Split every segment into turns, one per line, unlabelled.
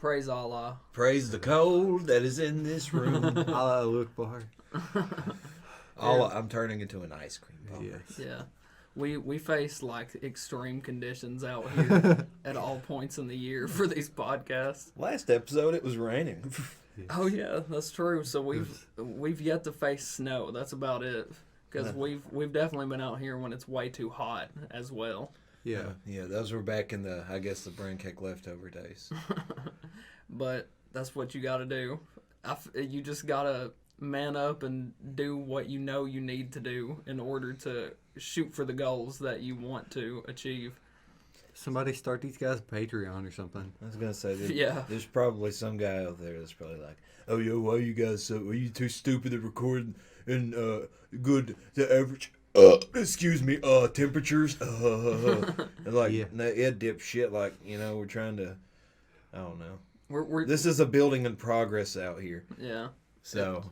Praise Allah.
Praise the cold that is in this room.
Allah Akbar.
I'm turning into an ice cream bar.
Yes.
Yeah. We face like extreme conditions out here at all points in the year for these podcasts.
Last episode it was raining.
Yes.
Oh yeah, that's true. So we've yet to face snow. That's about it. Because we've definitely been out here when it's way too hot as well.
Yeah.
Yeah, those were back in the Braincake leftover days.
But that's what you got to do. You just got to man up and do what you know you need to do in order to shoot for the goals that you want to achieve.
Somebody start these guys a Patreon or something.
I was gonna say, there's probably some guy out there that's probably like, "Oh, yo, why you guys are you too stupid to record in good the average temperatures?" And like, yeah, dipshit. Like, we're trying to, I don't know. This is a building in progress out here.
Yeah.
So,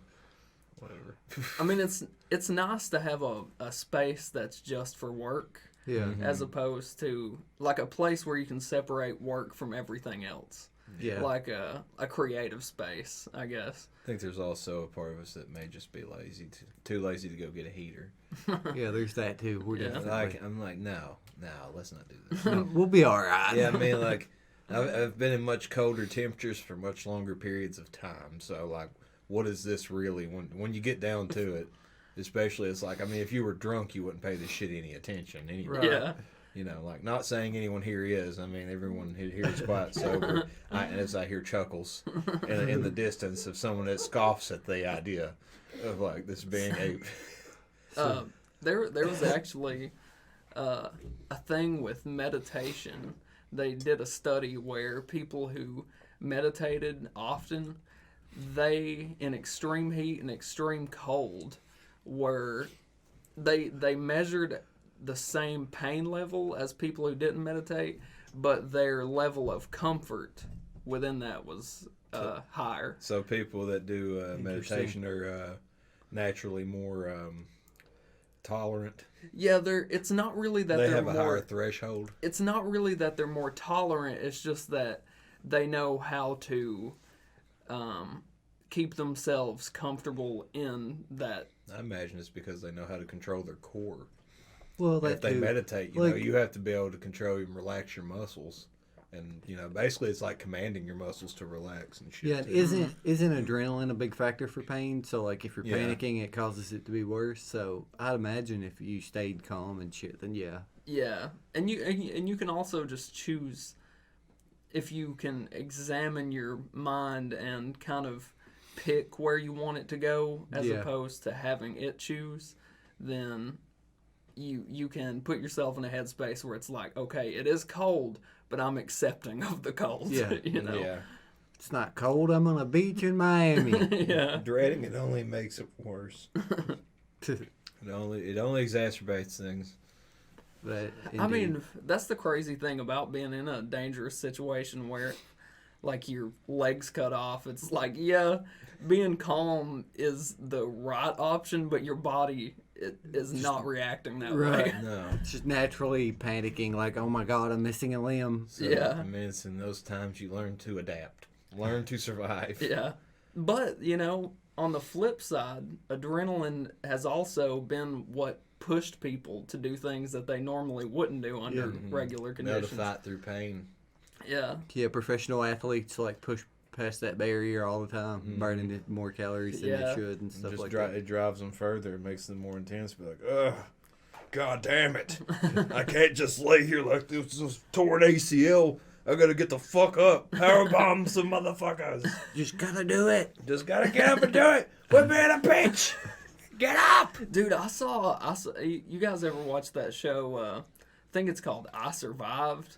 whatever.
I mean, it's nice to have a space that's just for work.
Yeah.
Mm-hmm.
As opposed to like a place where you can separate work from everything else.
Yeah.
Like a creative space, I guess.
I think there's also a part of us that may just be too lazy to go get a heater.
Yeah, there's that too. We're definitely...
I'm like, no, let's not do this.
No, we'll be all right.
Yeah, I mean, like, I've been in much colder temperatures for much longer periods of time. So, like, what is this really? When you get down to it, especially, it's like, I mean, if you were drunk, you wouldn't pay this shit any attention anyway.
Right.
Yeah. Like, not saying anyone here is. I mean, everyone here is quite sober. As I hear chuckles in the distance of someone that scoffs at the idea of, like, this being a...
There was actually a thing with meditation. They did a study where people who meditated often, they, in extreme heat and extreme cold, they measured the same pain level as people who didn't meditate, but their level of comfort within that was higher.
So people that do meditation are naturally more tolerant.
Yeah, it's not really that
they
they're
have a
more,
higher threshold.
It's not really that they're more tolerant. It's just that they know how to keep themselves comfortable in that.
I imagine it's because they know how to control their core.
Well,
if they meditate, you have to be able to control and relax your muscles. And, basically it's like commanding your muscles to relax and shit.
Yeah, isn't adrenaline a big factor for pain? So, like, if you're panicking, it causes it to be worse. So, I'd imagine if you stayed calm and shit, then yeah.
Yeah, and you can also just choose, if you can examine your mind and kind of pick where you want it to go as opposed to having it choose, then you can put yourself in a headspace where it's like, okay, it is cold, but I'm accepting of the cold.
Yeah.
Yeah.
It's not cold. I'm on a beach in Miami.
Yeah.
Dreading it only makes it worse. it only exacerbates things.
But
I mean, that's the crazy thing about being in a dangerous situation where, like, your legs cut off. It's like, yeah, being calm is the right option, but your body is not reacting that way.
No.
It's just naturally panicking, like, oh my God, I'm missing a limb.
So,
yeah.
I mean, it's in those times you learn to adapt, learn to survive.
Yeah. But, on the flip side, adrenaline has also been what pushed people to do things that they normally wouldn't do under regular conditions.
To fight through pain.
Yeah.
Yeah, professional athletes, like, push past that barrier all the time, burning more calories than they should and stuff like that.
It drives them further. It makes them more intense. Be like, ugh, God damn it. I can't just lay here like this torn ACL. I gotta get the fuck up. Powerbomb some motherfuckers.
Just gotta do it.
Just gotta get up and do it. Put me in a pinch. Get up.
Dude, I saw, you guys ever watch that show, I think it's called I Survived?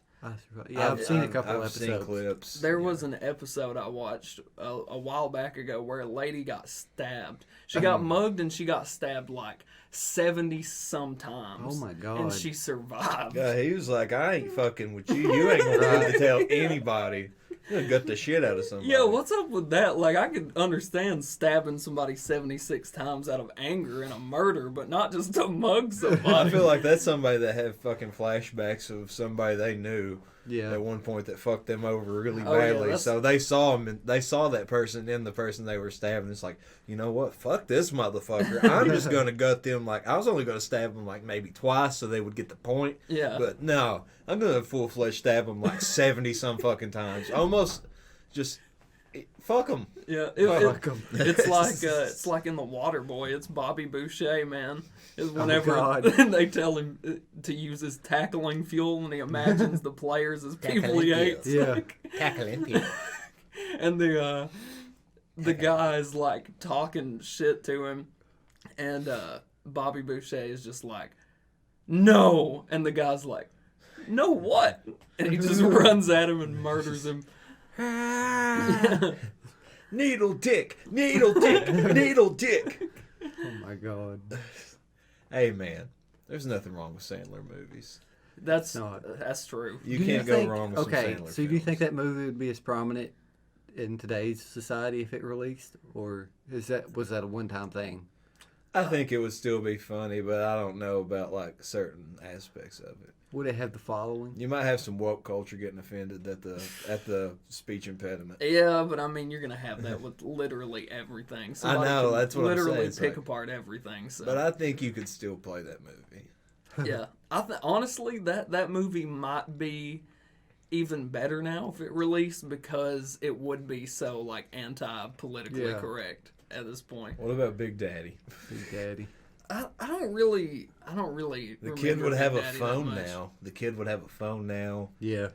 Yeah, I've seen a couple episodes.
Seen clips.
There was an episode I watched a while back ago where a lady got stabbed. She got mugged and she got stabbed like 70-some times.
Oh my God.
And she survived.
Yeah, he was like, I ain't fucking with you. You ain't gonna have to tell anybody. You gonna gut the shit out of somebody.
Yeah, what's up with that? Like, I could understand stabbing somebody 76 times out of anger and a murder, but not just to mug somebody.
I feel like that's somebody that had fucking flashbacks of somebody they knew
Yeah.
at one point that fucked them over really
Oh, yeah,
badly.
that's-
So they saw him, and they saw that person in the person they were stabbing. It's like, you know what? Fuck this motherfucker. I'm just gonna gut them. Like, I was only gonna stab them like maybe twice so they would get the point.
Yeah.
But no, I'm gonna full fledged stab them like 70 some fucking times. Almost just fuck them.
Yeah,
Fuck 'em.
it's like in The Waterboy. It's Bobby Boucher, man. Is whenever
God.
they tell him to use his tackling fuel, and he imagines the players as people he hates.
Yeah.
Tackling.
And the guy's like talking shit to him, and Bobby Boucher is just like, "No," and the guy's like, "No what?" And he just runs at him and murders him.
Needle dick, needle dick, needle dick.
Oh my God.
Hey man, there's nothing wrong with Sandler movies.
That's
not.
That's true.
You
Do
can't
think-
go wrong with
okay,
some Sandler
so do you think
films.
that movie would be as prominent in today's society if it released, or was that a one-time thing?
I think it would still be funny, but I don't know about like certain aspects of it.
Would it have the following?
You might have some woke culture getting offended at the speech impediment.
Yeah, but I mean, you're gonna have that with literally everything. Somebody
know,
can
that's what I'm
literally
saying. It's
pick
like-
apart everything. So
But I think you could still play that movie.
yeah, honestly, that movie might be even better now if it released, because it would be so like anti-politically
Yeah.
correct at this point.
What about Big Daddy?
Big Daddy.
I don't really.
The kid
remember
would have a
Big Daddy that
phone
much.
now. The kid would have a phone now.
Yeah.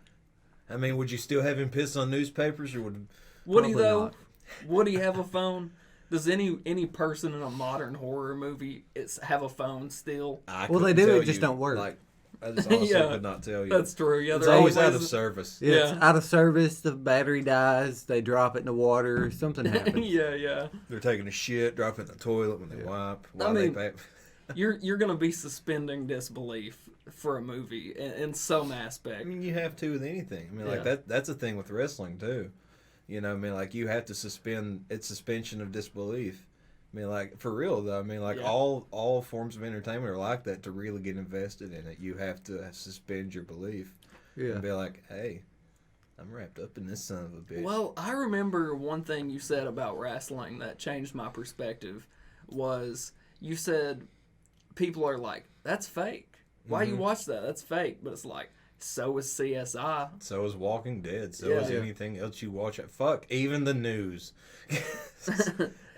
I mean, would you still have him piss on newspapers, or would?
Would he
Probably
though?
not.
Would he have a phone? Does any person in a modern horror movie have a phone still?
I
Well, they
couldn't
do,
tell
it just
you.
don't work.
Like, I just honestly
Yeah.
could not tell you.
That's true. Yeah,
it's
they're
always out of service.
Yeah,
Yeah.
it's out of service. The battery dies. They drop it in the water. Something happens.
yeah.
They're taking a shit, drop it in the toilet when they wipe. Why
I mean,
they pay?
You're gonna be suspending disbelief for a movie in some aspect.
I mean, you have to with anything. I mean, like
Yeah.
that's a thing with wrestling too. You know, I mean, like you have to suspend. It's suspension of disbelief. I mean, like for real though. I mean, like
Yeah.
all forms of entertainment are like that. To really get invested in it, you have to suspend your belief
Yeah.
and be like, "Hey, I'm wrapped up in this son of a bitch."
Well, I remember one thing you said about wrestling that changed my perspective was you said people are like, "That's fake. Why you watch that? That's fake." But it's like, so is CSI.
So is Walking Dead. So
Yeah.
is anything else you watch. Fuck, even the news.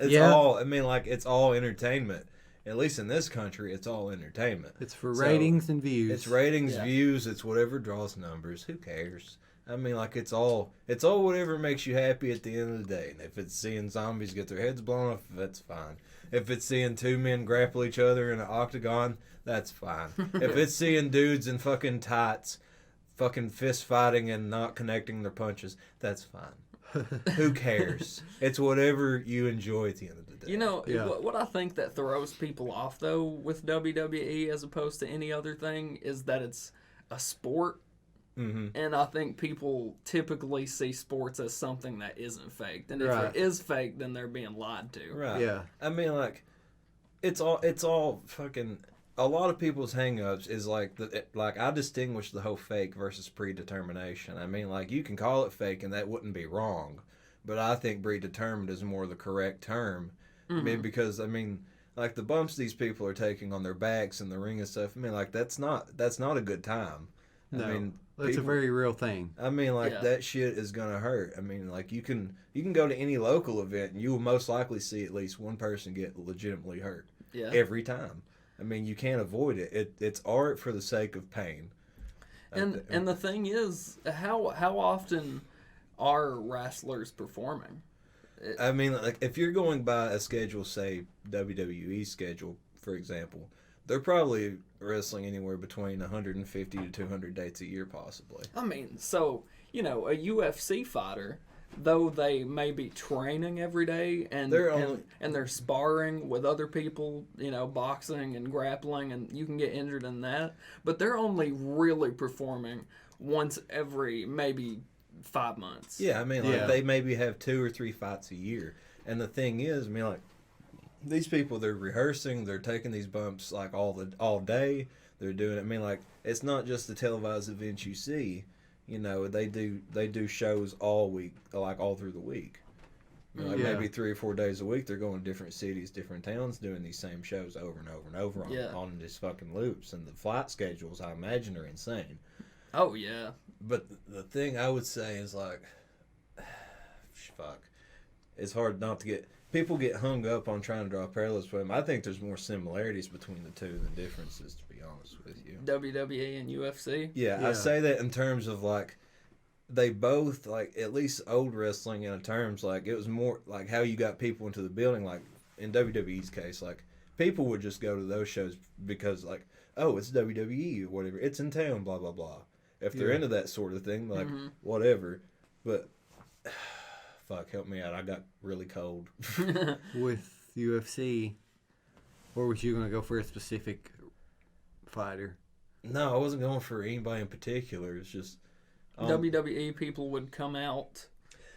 It's
Yeah.
all. I mean, like it's all entertainment. At least in this country, it's all entertainment.
It's for
So,
ratings and views.
It's ratings,
Yeah.
views. It's whatever draws numbers. Who cares? I mean, like it's all whatever makes you happy at the end of the day. And if it's seeing zombies get their heads blown off, that's fine. If it's seeing two men grapple each other in an octagon, that's fine. If it's seeing dudes in fucking tights, fucking fist fighting and not connecting their punches, that's fine. Who cares? It's whatever you enjoy at the end of the day.
You know,
Yeah.
what I think that throws people off, though, with WWE as opposed to any other thing is that it's a sport.
Mm-hmm.
And I think people typically see sports as something that isn't faked. And if
Right.
it is fake, then they're being lied to.
Right.
Yeah.
I mean, like, it's all fucking. A lot of people's hang-ups is like I distinguish the whole fake versus predetermination. I mean, like you can call it fake and that wouldn't be wrong, but I think predetermined is more the correct term. I mean, because I mean, like the bumps these people are taking on their backs in the ring and stuff. I mean, like that's not a good time.
No,
I mean,
that's a
people-
very real thing.
I mean, like
Yeah.
that shit is gonna hurt. I mean, like you can go to any local event and you will most likely see at least one person get legitimately hurt
Yeah.
every time. I mean, you can't avoid it. It's art for the sake of pain.
And the thing is, how often are wrestlers performing?
I mean, like if you're going by a schedule, say WWE schedule, for example, they're probably wrestling anywhere between 150 to 200 dates a year, possibly.
I mean, so, you know, a UFC fighter, though they may be training every day and they're sparring with other people, you know, boxing and grappling, and you can get injured in that, but they're only really performing once every maybe 5 months.
Yeah, I mean, like
Yeah.
they maybe have 2 or 3 fights a year, and the thing is, I mean, like these people, they're rehearsing, they're taking these bumps like all day. They're doing it. I mean, like it's not just the televised events you see. you know, they do shows all week, like all through the week. You know, like maybe 3 or 4 days a week, they're going to different cities, different towns, doing these same shows over and over and over on these fucking loops. And the flight schedules, I imagine, are insane.
Oh, yeah.
But the thing I would say is, like, fuck. It's hard not to get... People get hung up on trying to draw parallels with them. I think there's more similarities between the two than differences, to be honest with you.
WWE and UFC?
Yeah, I say that in terms of, like, they both, like, at least old wrestling in terms, like, it was more, like, how you got people into the building, like, in WWE's case, like, people would just go to those shows because, like, oh, it's WWE or whatever, it's in town, blah, blah, blah. If they're into that sort of thing, like, whatever. But, fuck, help me out, I got really cold.
With UFC, or was you going to go for a specific fighter?
No, I wasn't going for anybody in particular, it's just...
WWE people would come out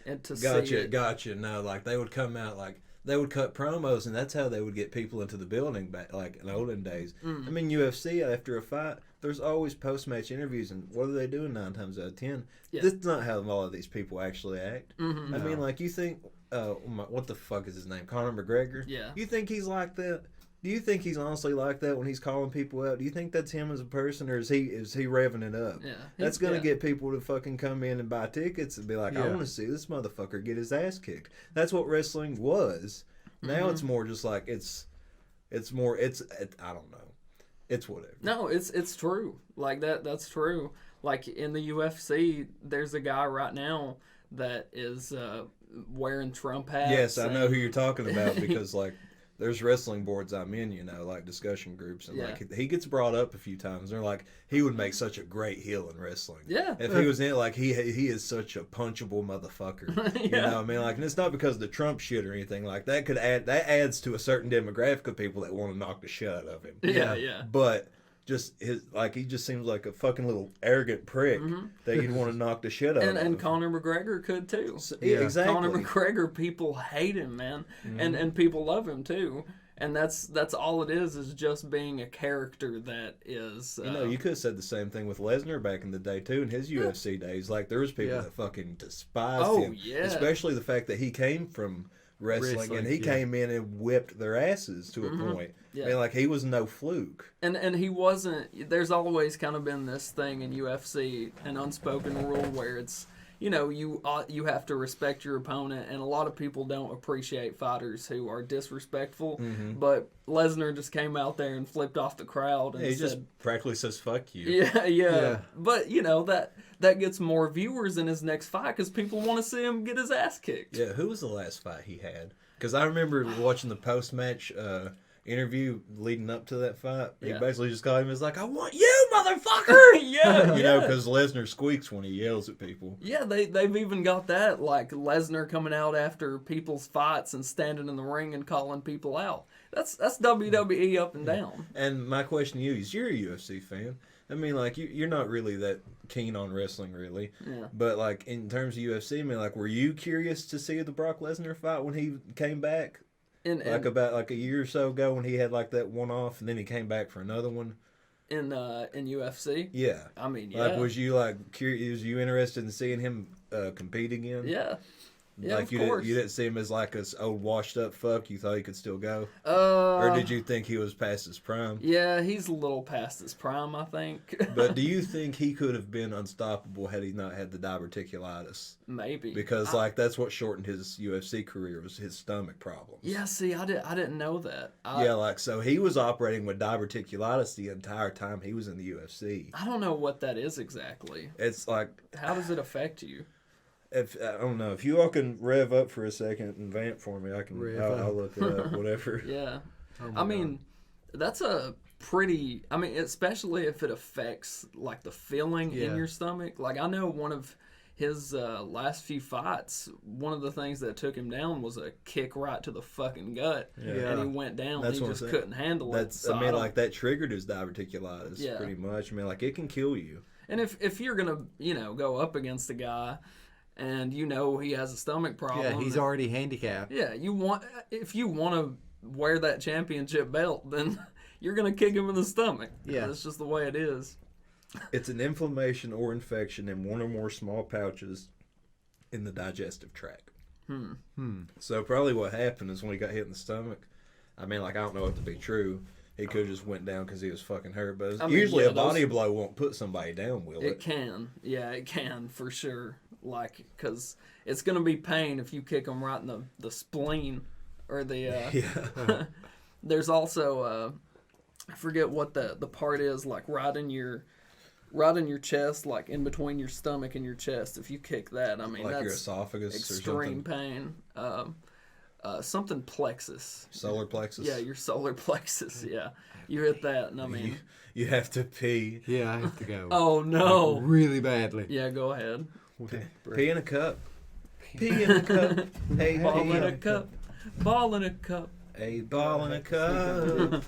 and to see it.
Gotcha. No, like they would come out, like they would cut promos, and that's how they would get people into the building back, like in olden days. I mean, UFC after a fight, there's always post-match interviews, and what are they doing 9 times out of 10? Yeah. This is not how a lot of these people actually act. I mean, like you think, what the fuck is his name? Conor McGregor.
Yeah.
You think he's like that? Do you think he's honestly like that when he's calling people out? Do you think that's him as a person, or is he revving it up?
Yeah,
that's gonna get people to fucking come in and buy tickets and be like, I want to see this motherfucker get his ass kicked. That's what wrestling was. Now it's more just like I don't know. It's whatever.
No, it's true. Like that's true. Like in the UFC, there's a guy right now that is wearing Trump hats.
Yes, I know who you're talking about because like. There's wrestling boards I'm in, you know, like discussion groups, and like he gets brought up a few times. They're like, he would make such a great heel in wrestling. Yeah, if he was in it, like he is such a punchable motherfucker. You know what I mean? Like, and it's not because of the Trump shit or anything like that. That adds to a certain demographic of people that want to knock the shit out of him.
Yeah.
But just he just seems like a fucking little arrogant prick that you'd want to knock the shit out of.
And Conor McGregor could too.
Exactly.
Conor McGregor, people hate him, man, and people love him too. And that's all it is just being a character that is.
You know, you could have said the same thing with Lesnar back in the day too, in his UFC days. Like there was people that fucking despised him, especially the fact that he came from wrestling and he came in and whipped their asses to a point. I mean, like he was no fluke.
And he wasn't. There's always kind of been this thing in UFC, an unspoken rule where it's, you know, you have to respect your opponent, and a lot of people don't appreciate fighters who are disrespectful. But Lesnar just came out there and flipped off the crowd and
he
said,
just practically says "fuck you."
Yeah. But you know that gets more viewers in his next fight because people want to see him get his ass kicked.
Yeah, who was the last fight he had? Because I remember watching the post-match interview leading up to that fight. He basically just called him as like, "I want you, motherfucker!" You know, because Lesnar squeaks when he yells at people.
Yeah, they've even got that, like Lesnar coming out after people's fights and standing in the ring and calling people out. That's WWE up and down.
And my question to you is, you're a UFC fan. I mean, like, you're not really that keen on wrestling, really. Yeah. But, like, in terms of UFC, I mean, like, were you curious to see the Brock Lesnar fight when he came back? About a year or so ago when he had, like, that one-off, and then he came back for another one?
In UFC?
Yeah.
I mean, yeah.
Like, was you, like, curious, was you interested in seeing him compete again?
Yeah. Yeah,
like
of course.
You didn't see him as like a old washed up fuck. You thought he could still go, or did you think he was past his prime?
Yeah, he's a little past his prime, I think.
But do you think he could have been unstoppable had he not had the diverticulitis?
Maybe,
because like that's what shortened his UFC career, was his stomach problems.
Yeah, see, I didn't know that.
Like so he was operating with diverticulitis the entire time he was in the UFC.
I don't know what that is exactly.
It's like,
how does it affect you?
I don't know. If you all can rev up for a second and vamp for me, I'll look it up, whatever.
Yeah. I mean, that's a pretty, especially if it affects, like, the feeling in your stomach. Like, I know one of his last few fights, one of the things that took him down was a kick right to the fucking gut. Yeah. And he went down. He just couldn't handle it. So
that triggered his diverticulitis, pretty much. I mean, like, it can kill you.
And if you're going to, go up against a guy and he has a stomach problem.
Yeah, he's already handicapped.
Yeah, if you want to wear that championship belt, then you're going to kick him in the stomach. Yeah. That's just the way it is.
It's an inflammation or infection in one or more small pouches in the digestive tract. So probably what happened is when he got hit in the stomach, I mean, like, I don't know it to be true. He could have just went down because he was fucking hurt. But usually a body blow won't put somebody down, will it?
It can. Yeah, it can, for sure. Like, because it's going to be pain if you kick them right in the spleen or the... There's also... I forget what the part is, like, right in your chest, like in between your stomach and your chest. If you kick that, I mean,
like
that's
your esophagus
extreme
or something.
Pain. Something plexus.
Solar plexus?
Yeah, your solar plexus. Yeah, you hit that, and I mean,
you have to pee.
Yeah, I have to go.
Oh no,
like, really badly.
Yeah, go ahead.
Pee in a cup. Pee in a cup. Hey,
ball in a cup. Ball in a cup.
A ball in a cup.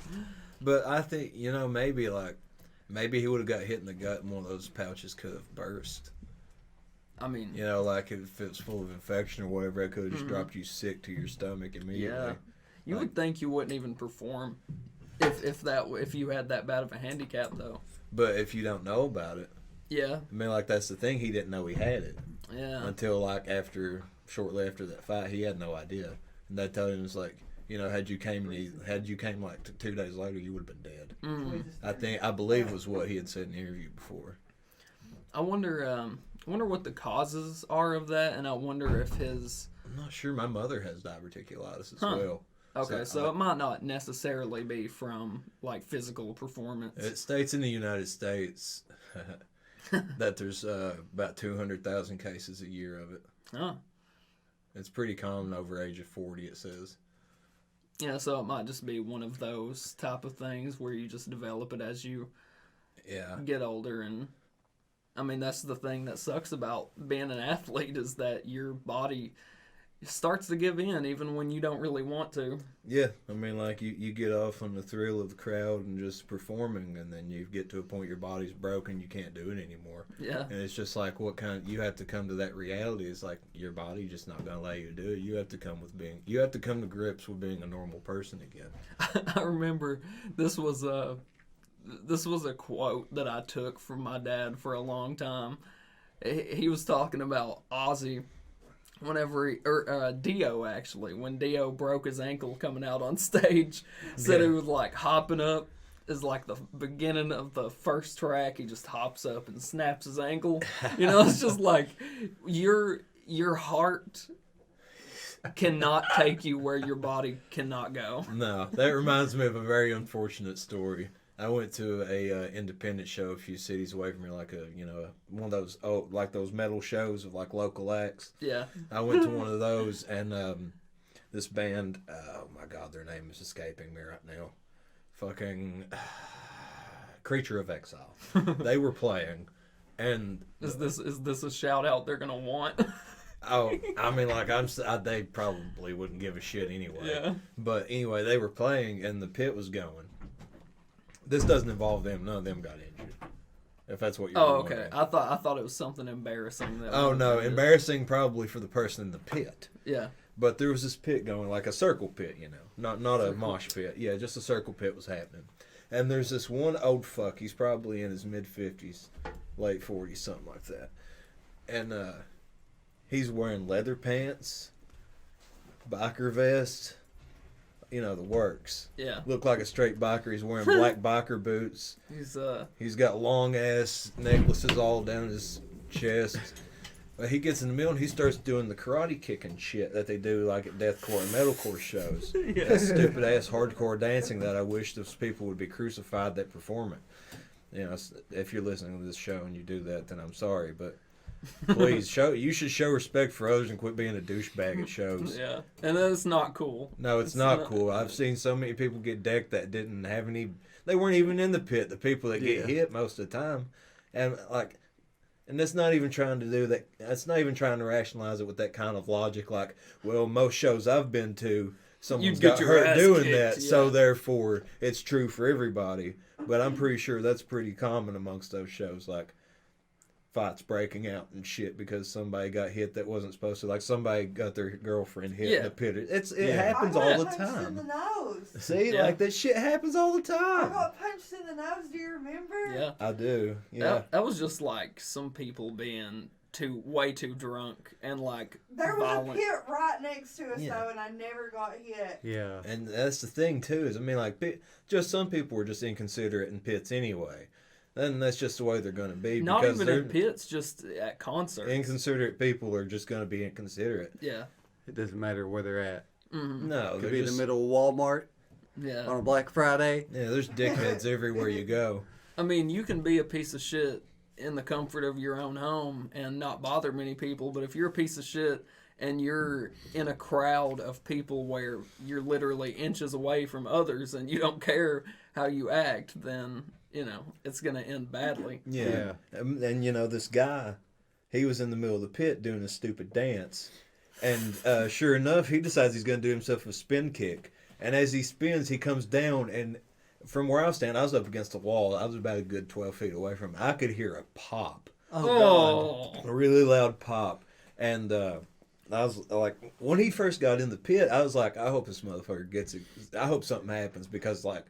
But I think, you know, maybe he would have got hit in the gut and one of those pouches could have burst. I mean, you know, like if it's full of infection or whatever, it could have just dropped you sick to your stomach immediately.
Yeah, you would think you wouldn't even perform if you had that bad of a handicap, though.
But if you don't know about it,
yeah.
I mean, like that's the thing. He didn't know he had it.
Yeah.
Until like shortly after that fight, he had no idea, and they told him it's like, you know, had you came like 2 days later, you would have been dead. I believe was what he had said in the interview before.
I wonder what the causes are of that, and I wonder if his...
I'm not sure. My mother has diverticulitis as well.
Okay, so it might not necessarily be from, like, physical performance.
It states in the United States that there's about 200,000 cases a year of it.
Huh.
It's pretty common over age of 40, it says.
Yeah, so it might just be one of those type of things where you just develop it as you get older. And I mean, that's the thing that sucks about being an athlete is that your body starts to give in even when you don't really want to. Yeah,
I mean, like you get off on the thrill of the crowd and just performing, and then you get to a point your body's broken, you can't do it anymore.
Yeah.
And it's just like you have to come to that reality. It's like your body just not gonna allow you to do it. You have to come to grips with being a normal person again.
I remember this was a quote that I took from my dad for a long time. He was talking about Ozzy. Dio actually, when Dio broke his ankle coming out on stage, said he was like hopping up is like the beginning of the first track. He just hops up and snaps his ankle. You know, it's just like your heart cannot take you where your body cannot go.
No, that reminds me of a very unfortunate story. I went to a independent show a few cities away from here, like one of those like those metal shows of like local acts.
Yeah.
I went to one of those, and this band, oh my god, their name is escaping me right now. Fucking Creature of Exile. They were playing, and
is this a shout out they're gonna want?
Oh, I mean, like they probably wouldn't give a shit anyway.
Yeah.
But anyway, they were playing, and the pit was going. This doesn't involve them. None of them got injured. If that's what you're
okay. I thought it was something embarrassing.
No, embarrassing probably for the person in the pit.
Yeah.
But there was this pit going, like a circle pit, you know, not a mosh pit. Yeah, just a circle pit was happening. And there's this one old fuck. He's probably in his mid-50s, late 40s, something like that. And he's wearing leather pants, biker vest. You know, the works.
Yeah.
Looked like a straight biker. He's wearing black biker boots. He's got long ass necklaces all down his chest. But he gets in the middle and he starts doing the karate kicking shit that they do like at deathcore and metalcore shows. Yeah. That stupid ass hardcore dancing that I wish those people would be crucified that perform it. You know, if you're listening to this show and you do that, then I'm sorry, but please you should show respect for others and quit being a douchebag at shows.
Yeah, and that's not cool.
No, it's not cool. I've seen so many people get decked that didn't have any. They weren't even in the pit. The people that get hit most of the time, and that's not even trying to do that. That's not even trying to rationalize it with that kind of logic. Like, well, most shows I've been to, someone's got hurt doing that, so therefore it's true for everybody. But I'm pretty sure that's pretty common amongst those shows. Like, fights breaking out and shit because somebody got hit that wasn't supposed to. Like somebody got their girlfriend hit in the pit. It happens all the time.
In the nose.
See, like that shit happens all the
I
time.
got punched in the nose. Do you remember?
Yeah,
I do. Yeah,
that was just like some people being way too drunk and like
there was
violent.
a pit right next to us though, and I never got hit.
Yeah.
and that's the thing too. Is I mean, like, just some people were just inconsiderate in pits anyway. Then that's just the way they're going to be.
Not
because
even in pits, just at concerts.
Inconsiderate people are just going to be inconsiderate.
Yeah.
It doesn't matter where they're at.
Mm-hmm.
No,
Could be in the middle of Walmart
Yeah.
on a Black Friday.
Yeah, there's dickheads everywhere you go.
I mean, you can be a piece of shit in the comfort of your own home and not bother many people, but if you're a piece of shit and you're in a crowd of people where you're literally inches away from others and you don't care how you act, then, you know, it's going to end badly.
Yeah. And, you know, this guy, he was in the middle of the pit doing a stupid dance. And sure enough, he decides he's going to do himself a spin kick. And as he spins, he comes down. And from where I was standing, I was up against the wall. I was about a good 12 feet away from him. I could hear a pop.
Oh.
A really loud pop. And I was like, when he first got in the pit, I was like, I hope this motherfucker gets it. I hope something happens because, like,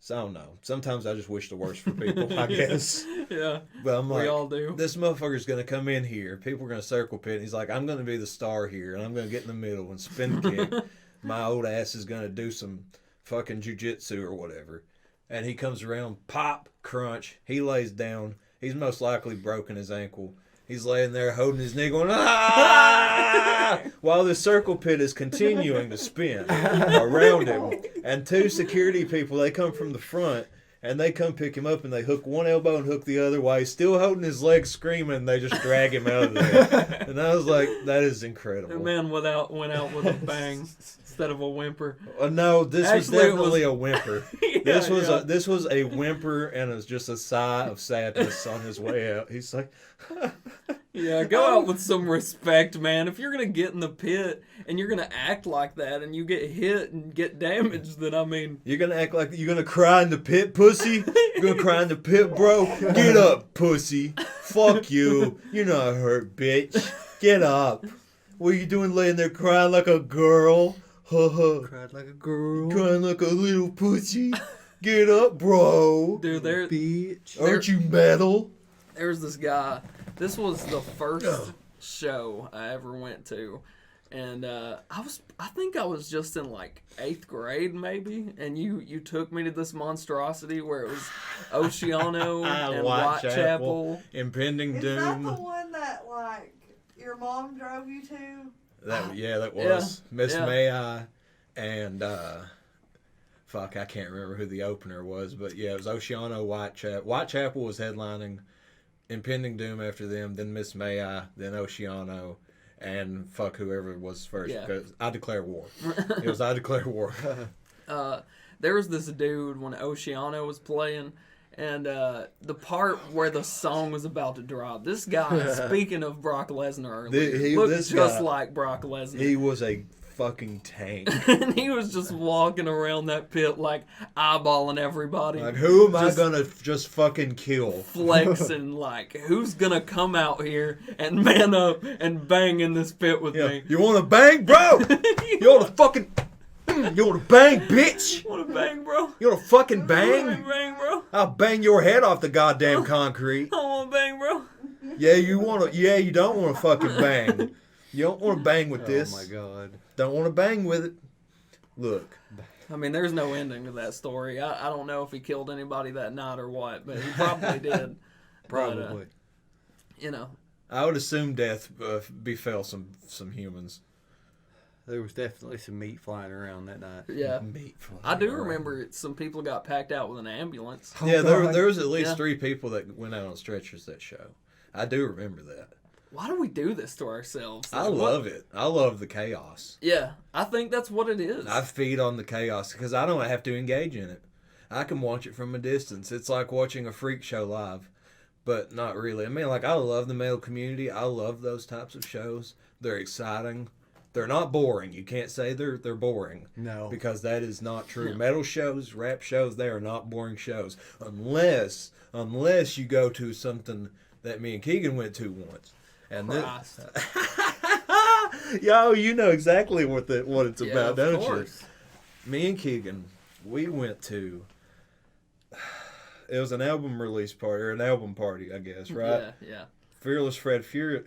so I don't know. Sometimes I just wish the worst for people, I guess.
Yeah.
But I'm like,
we all do.
This motherfucker's going to come in here. People are going to circle pit. And he's like, I'm going to be the star here. And I'm going to get in the middle and spin kick. My old ass is going to do some fucking jujitsu or whatever. And he comes around, pop, crunch. He lays down. He's most likely broken his ankle. He's laying there holding his knee going, ah! While the circle pit is continuing to spin around him. And two security people, they come from the front and they come pick him up and they hook one elbow and hook the other while he's still holding his legs screaming. They just drag him out of there. And I was like, that is incredible.
The man went out with a bang instead of a whimper.
No, this was definitely a whimper.
Yeah,
This was a whimper and it was just a sigh of sadness on his way out. He's like,
yeah, go out with some respect, man. If you're gonna get in the pit and you're gonna act like that and you get hit and get damaged, then I mean,
you're gonna act like you're gonna cry in the pit, pussy? You're gonna cry in the pit, bro? Get up, pussy. Fuck you. You're not hurt, bitch. Get up. What are you doing laying there crying like a girl?
Cried like a girl.
Crying like a little pussy. Get up, bro.
dude,
Bitch.
Aren't you metal?
there's this guy. This was the first show I ever went to, and I think I was just in like 8th grade maybe, and you took me to this monstrosity where it was Oceano and Whitechapel.
Impending
Is
doom.
that the one that like your mom drove you to?
That was Miss May I and fuck, I can't remember who the opener was, but yeah, it was Oceano, Whitechapel. Whitechapel was headlining. Impending Doom after them, then Miss May I, then Oceano, and fuck whoever was first.
Yeah.
Because I declare war. It was I declare war.
There was this dude when Oceano was playing, and the part where the song was about to drop, this guy, speaking of Brock Lesnar earlier, looked just like Brock Lesnar.
He was a fucking tank.
And he was just walking around that pit like eyeballing everybody.
Like, who am I gonna just fucking kill?
Flexing like, who's gonna come out here and man up and bang in this pit with me?
You wanna bang, bro? You wanna fucking... You wanna bang, bitch?
Wanna bang, bro?
You wanna fucking bang?
Bang, bro?
I'll bang your head off the goddamn concrete.
I wanna bang, bro.
Yeah, you don't wanna fucking bang. You don't wanna bang with this.
Oh my god.
Don't wanna bang with it. Look.
I mean, there's no ending to that story. I don't know if he killed anybody that night or what, but he probably did.
Probably.
But, you know.
I would assume death befell some humans.
There was definitely some meat flying around that night.
Yeah.
Meat flying
I do
around.
remember some people got packed out with an ambulance.
Yeah, there was at least
Yeah.
3 people that went out on stretchers that show. I do remember that.
Why do we do this to ourselves?
I love it. I love the chaos.
Yeah, I think that's what it is.
I feed on the chaos because I don't have to engage in it. I can watch it from a distance. It's like watching a freak show live, but not really. I mean, like, I love the male community. I love those types of shows. They're exciting. They're not boring. You can't say they're boring.
No.
Because that is not true.
No.
Metal shows, rap shows, they are not boring shows. Unless you go to something that me and Keegan went to once. And
Christ.
Yo, you know exactly what it's about, don't
course.
you? Me and Keegan, we went to. It was an album release party, or an album party, I guess, right?
Yeah.
Fearless Fred Fury,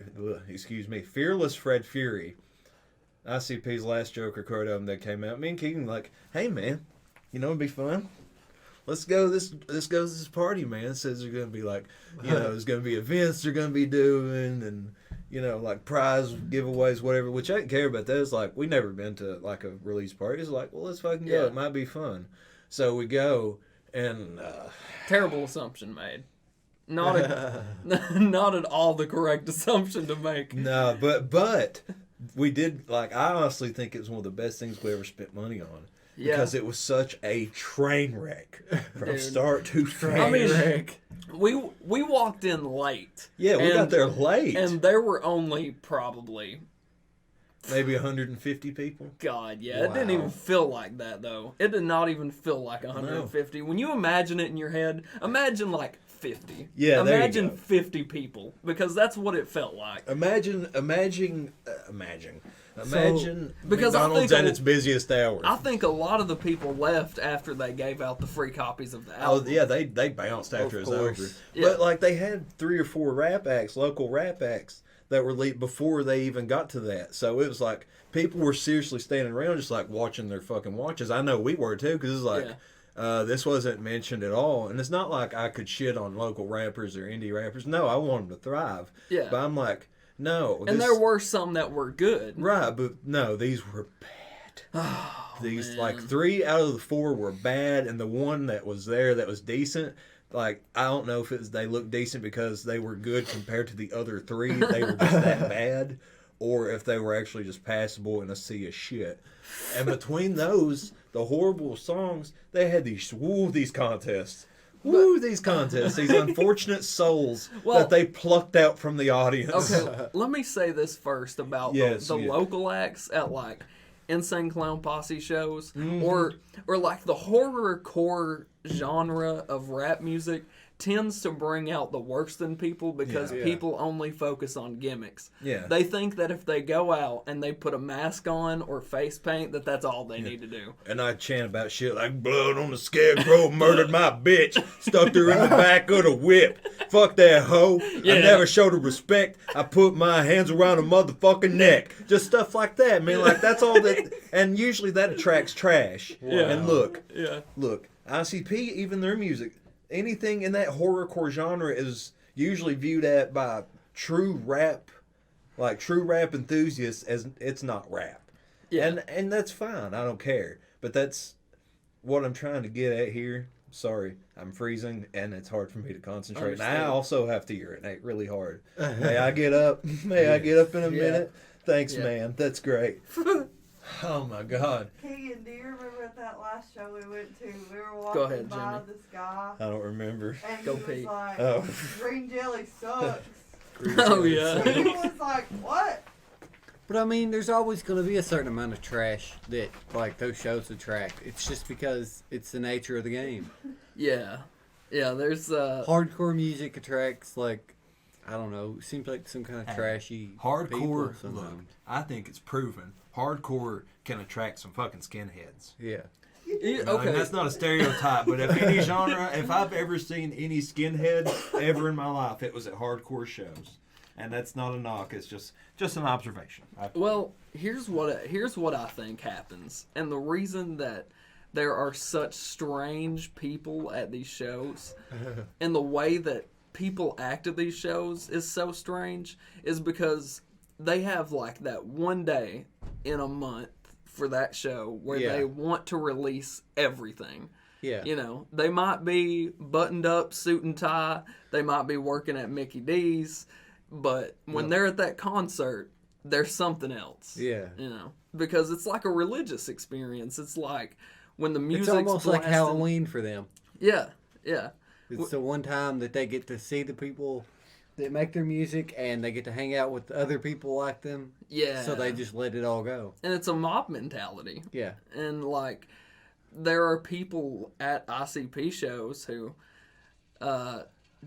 ICP's last Joker card album that came out. Me and Keegan like, hey man, you know it'd be fun. Let's go to this party, man. It says there's gonna be like, there's gonna be events they're gonna be doing, and like prize giveaways, whatever. Which I didn't care about that. It's like we never been to like a release party. It's like, well, let's fucking go. It might be fun. So we go, and
terrible assumption made. Not at all the correct assumption to make.
No, but we did, like, I honestly think it was one of the best things we ever spent money on.
Yeah.
Because it was such a train wreck from start to finish.
We walked in late.
Yeah, we got there late.
And there were only probably
maybe 150 people.
God, yeah. Wow. It didn't even feel like that, though. It did not even feel like 150. No. When you imagine it in your head, imagine like 50.
Yeah,
imagine 50 people, because that's what it felt like.
Imagine
because
McDonald's at its busiest hour.
I think a lot of the people left after they gave out the free copies of the album.
Oh yeah, they bounced after it was over.
Yeah.
But like they had 3 or 4 local rap acts that were before they even got to that. So it was like people were seriously standing around just like watching their fucking watches. I know we were too, because it's like this wasn't mentioned at all. And it's not like I could shit on local rappers or indie rappers. No, I want them to thrive.
Yeah.
But I'm like, no.
And there were some that were good.
Right, but no, these were bad.
Oh,
these,
man.
like, 3 out of the 4 were bad, and the one that was there that was decent, like, I don't know if they looked decent because they were good compared to the other 3. They were just that bad, or if they were actually just passable in a sea of shit. And between those, the horrible songs, they had these contests. These contests, these unfortunate souls that they plucked out from the audience.
Okay, let me say this first about the local acts at like Insane Clown Posse shows, or like the horrorcore genre of rap music tends to bring out the worst in people because people only focus on gimmicks.
Yeah.
They think that if they go out and they put a mask on or face paint, that's all they need to do.
And I chant about shit like blood on the scarecrow, murdered my bitch, stuck her in the back of the whip. Fuck that hoe. I never showed her respect. I put my hands around her motherfucking neck. Just stuff like that, man. Like that's all that, and usually that attracts trash.
Wow.
And look, ICP, even their music, anything in that horrorcore genre is usually viewed at by true rap enthusiasts as it's not rap. Yeah. And that's fine. I don't care. But that's what I'm trying to get at here. Sorry, I'm freezing and it's hard for me to concentrate. And I also have to urinate really hard. May I get up? I get up in a minute? Thanks, man. That's great. Oh my God.
Keegan, do you remember at that last show we went to? We were walking by this guy.
I don't remember.
And
Go
he was
Pete.
like, green jelly sucks.
Oh yeah.
And he was like, what?
But I mean, there's always going to be a certain amount of trash that like those shows attract. It's just because it's the nature of the game.
Yeah. There's
hardcore music attracts like, I don't know, seems like some kind of trashy
hardcore.
People
look, I think it's proven. Hardcore can attract some fucking skinheads.
Yeah.
Okay.
And that's not a stereotype, but if any genre, if I've ever seen any skinhead ever in my life, it was at hardcore shows. And that's not a knock. It's just an observation.
Well, here's what I think happens, and the reason that there are such strange people at these shows, and the way that people act at these shows is so strange, is because they have like that one day in a month for that show where they want to release everything.
Yeah.
You know, they might be buttoned up, suit and tie. They might be working at Mickey D's. But when they're at that concert, there's something else.
Yeah.
You know, because it's like a religious experience. It's like when the music's
It's almost
blasting,
like Halloween for them.
Yeah.
It's the one time that they get to see the people that make their music and they get to hang out with other people like them.
Yeah.
So they just let it all go.
And it's a mob mentality.
Yeah.
And like, there are people at ICP shows who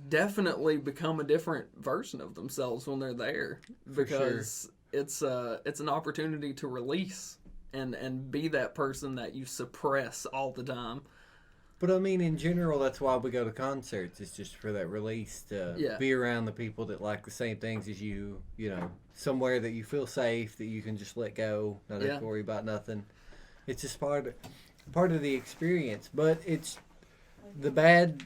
definitely become a different version of themselves when they're there, because it's an opportunity to release and be that person that you suppress all the time.
But I mean, in general, that's why we go to concerts. It's just for that release, to be around the people that like the same things as you. You know, somewhere that you feel safe, that you can just let go, not have to worry about nothing. It's just part of the experience. But it's the bad,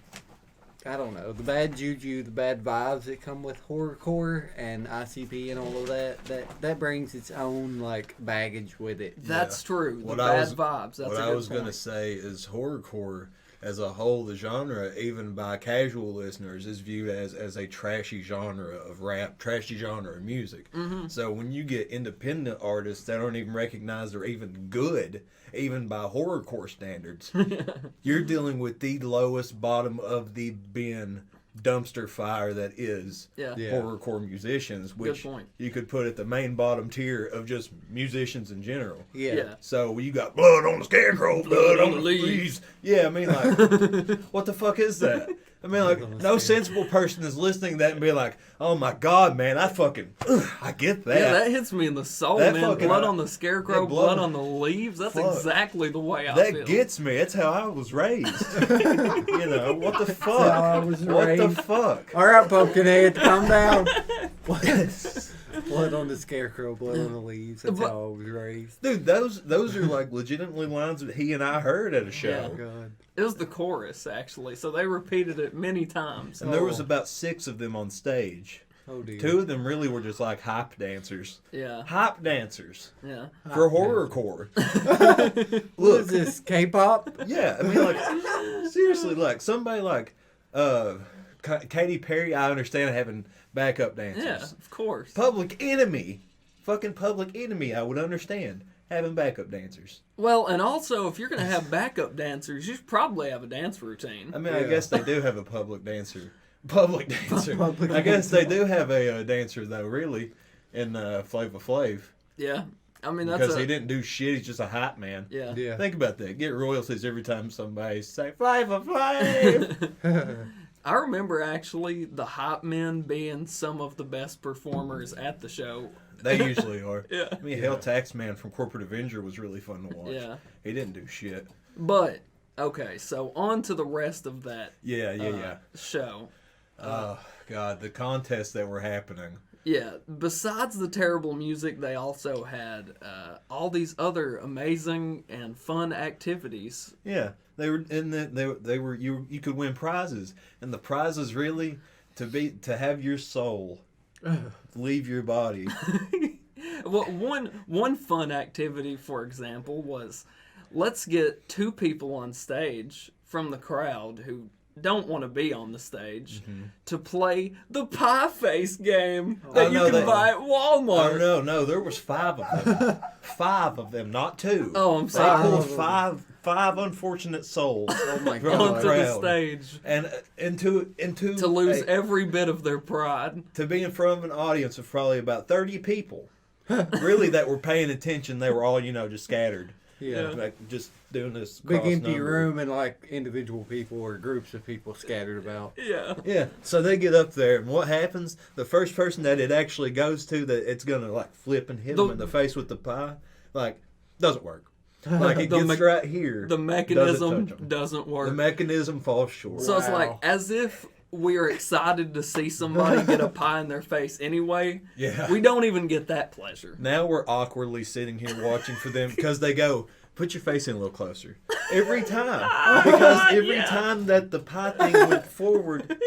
I don't know, the bad juju, the bad vibes that come with horrorcore and ICP and all of that brings its own like baggage with it.
That's true. The bad vibes. That's
what I was going to say is horrorcore as a whole, the genre, even by casual listeners, is viewed as a trashy genre of rap, trashy genre of music. Mm-hmm. So when you get independent artists that don't even recognize they're even good, even by horrorcore standards, you're dealing with the lowest bottom of the bin dumpster fire that is horrorcore musicians, which you could put at the main bottom tier of just musicians in general.
Yeah.
So you got blood on the scarecrow, blood on the leaves. Yeah, I mean, like, what the fuck is that? I mean, like, no sensible person is listening to that and be like, oh my God, man, I get that.
Yeah, that hits me in the soul, man. Blood on the scarecrow, blood on the leaves. That's exactly the way I feel.
That gets me. That's how I was raised. You know, what the fuck? That's how I was raised. What the fuck?
All right, Pumpkinhead, calm down. Blood on the scarecrow, blood on the leaves. That's how I was raised.
Dude, those are like legitimately lines that he and I heard at a show.
Yeah. God.
It was the chorus, actually, so they repeated it many times.
And there was about 6 of them on stage.
Oh, dear.
2 of them really were just like hype dancers.
Yeah.
Hype dancers.
Yeah.
For horrorcore.
What is this, K-pop?
Yeah, I mean, like, seriously, like, somebody like Katy Perry, I understand having backup dancers.
Yeah, of course.
Public Enemy. Fucking Public Enemy, I would understand having backup dancers.
Well, and also, if you're going to have backup dancers, you should probably have a dance routine.
I mean, I guess they do have a public dancer. I guess they do have a dancer, though, really, in Flava Flav.
Yeah. I mean, that's
because he didn't do shit. He's just a hype man.
Yeah.
Think about that. Get royalties every time somebody say Flava Flav.
I remember, actually, the hype men being some of the best performers at the show.
They usually are.
Yeah.
I mean, hell, Taxman from Corporate Avenger was really fun to watch.
Yeah.
He didn't do shit.
But, okay, so on to the rest of that show.
Oh, God, the contests that were happening.
Yeah, besides the terrible music, they also had all these other amazing and fun activities.
Yeah, they were you could win prizes, and the prizes really to have your soul leave your body.
Well, one fun activity, for example, was let's get 2 people on stage from the crowd who don't want to be on the stage to play the pie face game that you can buy at Walmart.
Oh, no, there was 5 of them. 5 of them, not 2.
Oh, I'm sorry.
They pulled 5 unfortunate souls
onto the stage
and to
lose every bit of their pride.
To be in front of an audience of probably about 30 people, really, that were paying attention. They were all, just scattered.
Yeah.
Like, just doing this
big empty room and like individual people or groups of people scattered about.
Yeah.
Yeah. So they get up there, and what happens? The first person that it actually goes to, that it's gonna like flip and hit them in the face with the pie, like, doesn't work. Like, it gets right here.
The mechanism doesn't work.
The mechanism falls short.
So it's like as if we are excited to see somebody get a pie in their face anyway.
Yeah.
We don't even get that pleasure.
Now we're awkwardly sitting here watching for them because they go, put your face in a little closer. Every time. Because every time that the pie thing went forward,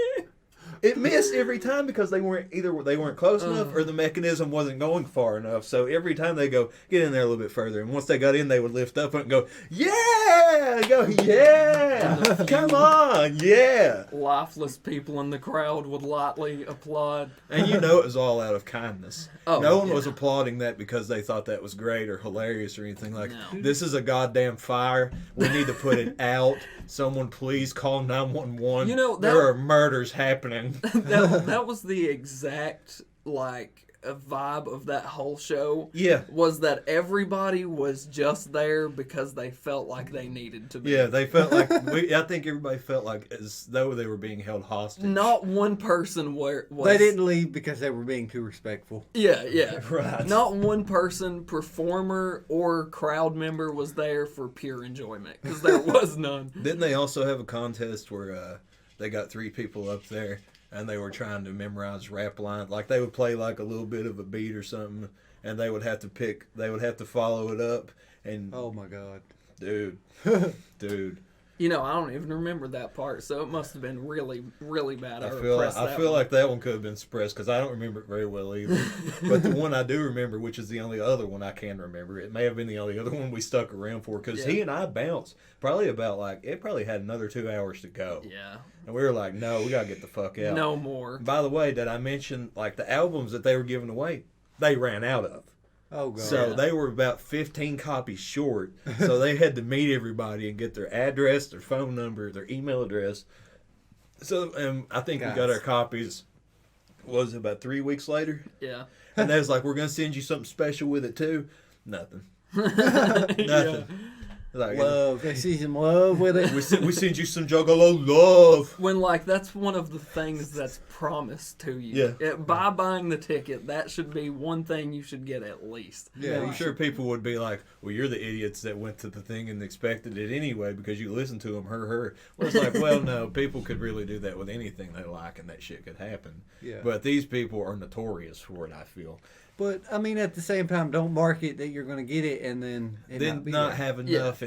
it missed every time because they weren't close enough or the mechanism wasn't going far enough. So every time they go, get in there a little bit further. And once they got in, they would lift up and go, yeah! Go, yeah! Come on, yeah!
Lifeless people in the crowd would lightly applaud.
And it was all out of kindness. No one was applauding that because they thought that was great or hilarious or anything like that. This is a goddamn fire. We need to put it out. Someone please call 911. There are murders happening.
That was the exact vibe of that whole show.
Yeah.
Was that everybody was just there because they felt like they needed to be.
Yeah, they felt like I think everybody felt like as though they were being held hostage.
Not one person was.
They didn't leave because they were being too respectful.
Yeah.
Right.
Not one person, performer or crowd member was there for pure enjoyment because there was none.
Didn't they also have a contest where they got 3 people up there and they were trying to memorize rap lines? Like they would play like a little bit of a beat or something, and they would have to follow it up. And
oh my god,
dude.
You know, I don't even remember that part, so it must have been really, really bad.
I feel like that one could have been suppressed because I don't remember it very well either. But the one I do remember, which is the only other one I can remember, it may have been the only other one we stuck around for because he and I bounced probably about it probably had another 2 hours to go.
Yeah.
And we were like, no, we got to get the fuck out.
No more.
By the way, did I mention like the albums that they were giving away, they ran out of.
Oh, God.
So they were about 15 copies short. So they had to meet everybody and get their address, their phone number, their email address. So I think we got our copies, was it about 3 weeks later?
Yeah.
And they was like, we're going to send you something special with it too. Nothing. Nothing.
Yeah.
Like, love. They see some love with it.
We send you some juggalo love.
When that's one of the things that's promised to you.
Yeah.
By buying the ticket, that should be one thing you should get at least.
Yeah, I'm sure people would be like, well, you're the idiots that went to the thing and expected it anyway because you listened to them, her. Well, it's like, well, no, people could really do that with anything they like and that shit could happen. Yeah. But these people are notorious for it, I feel.
But, I mean, at the same time, don't market that you're going to get it and then
not have enough,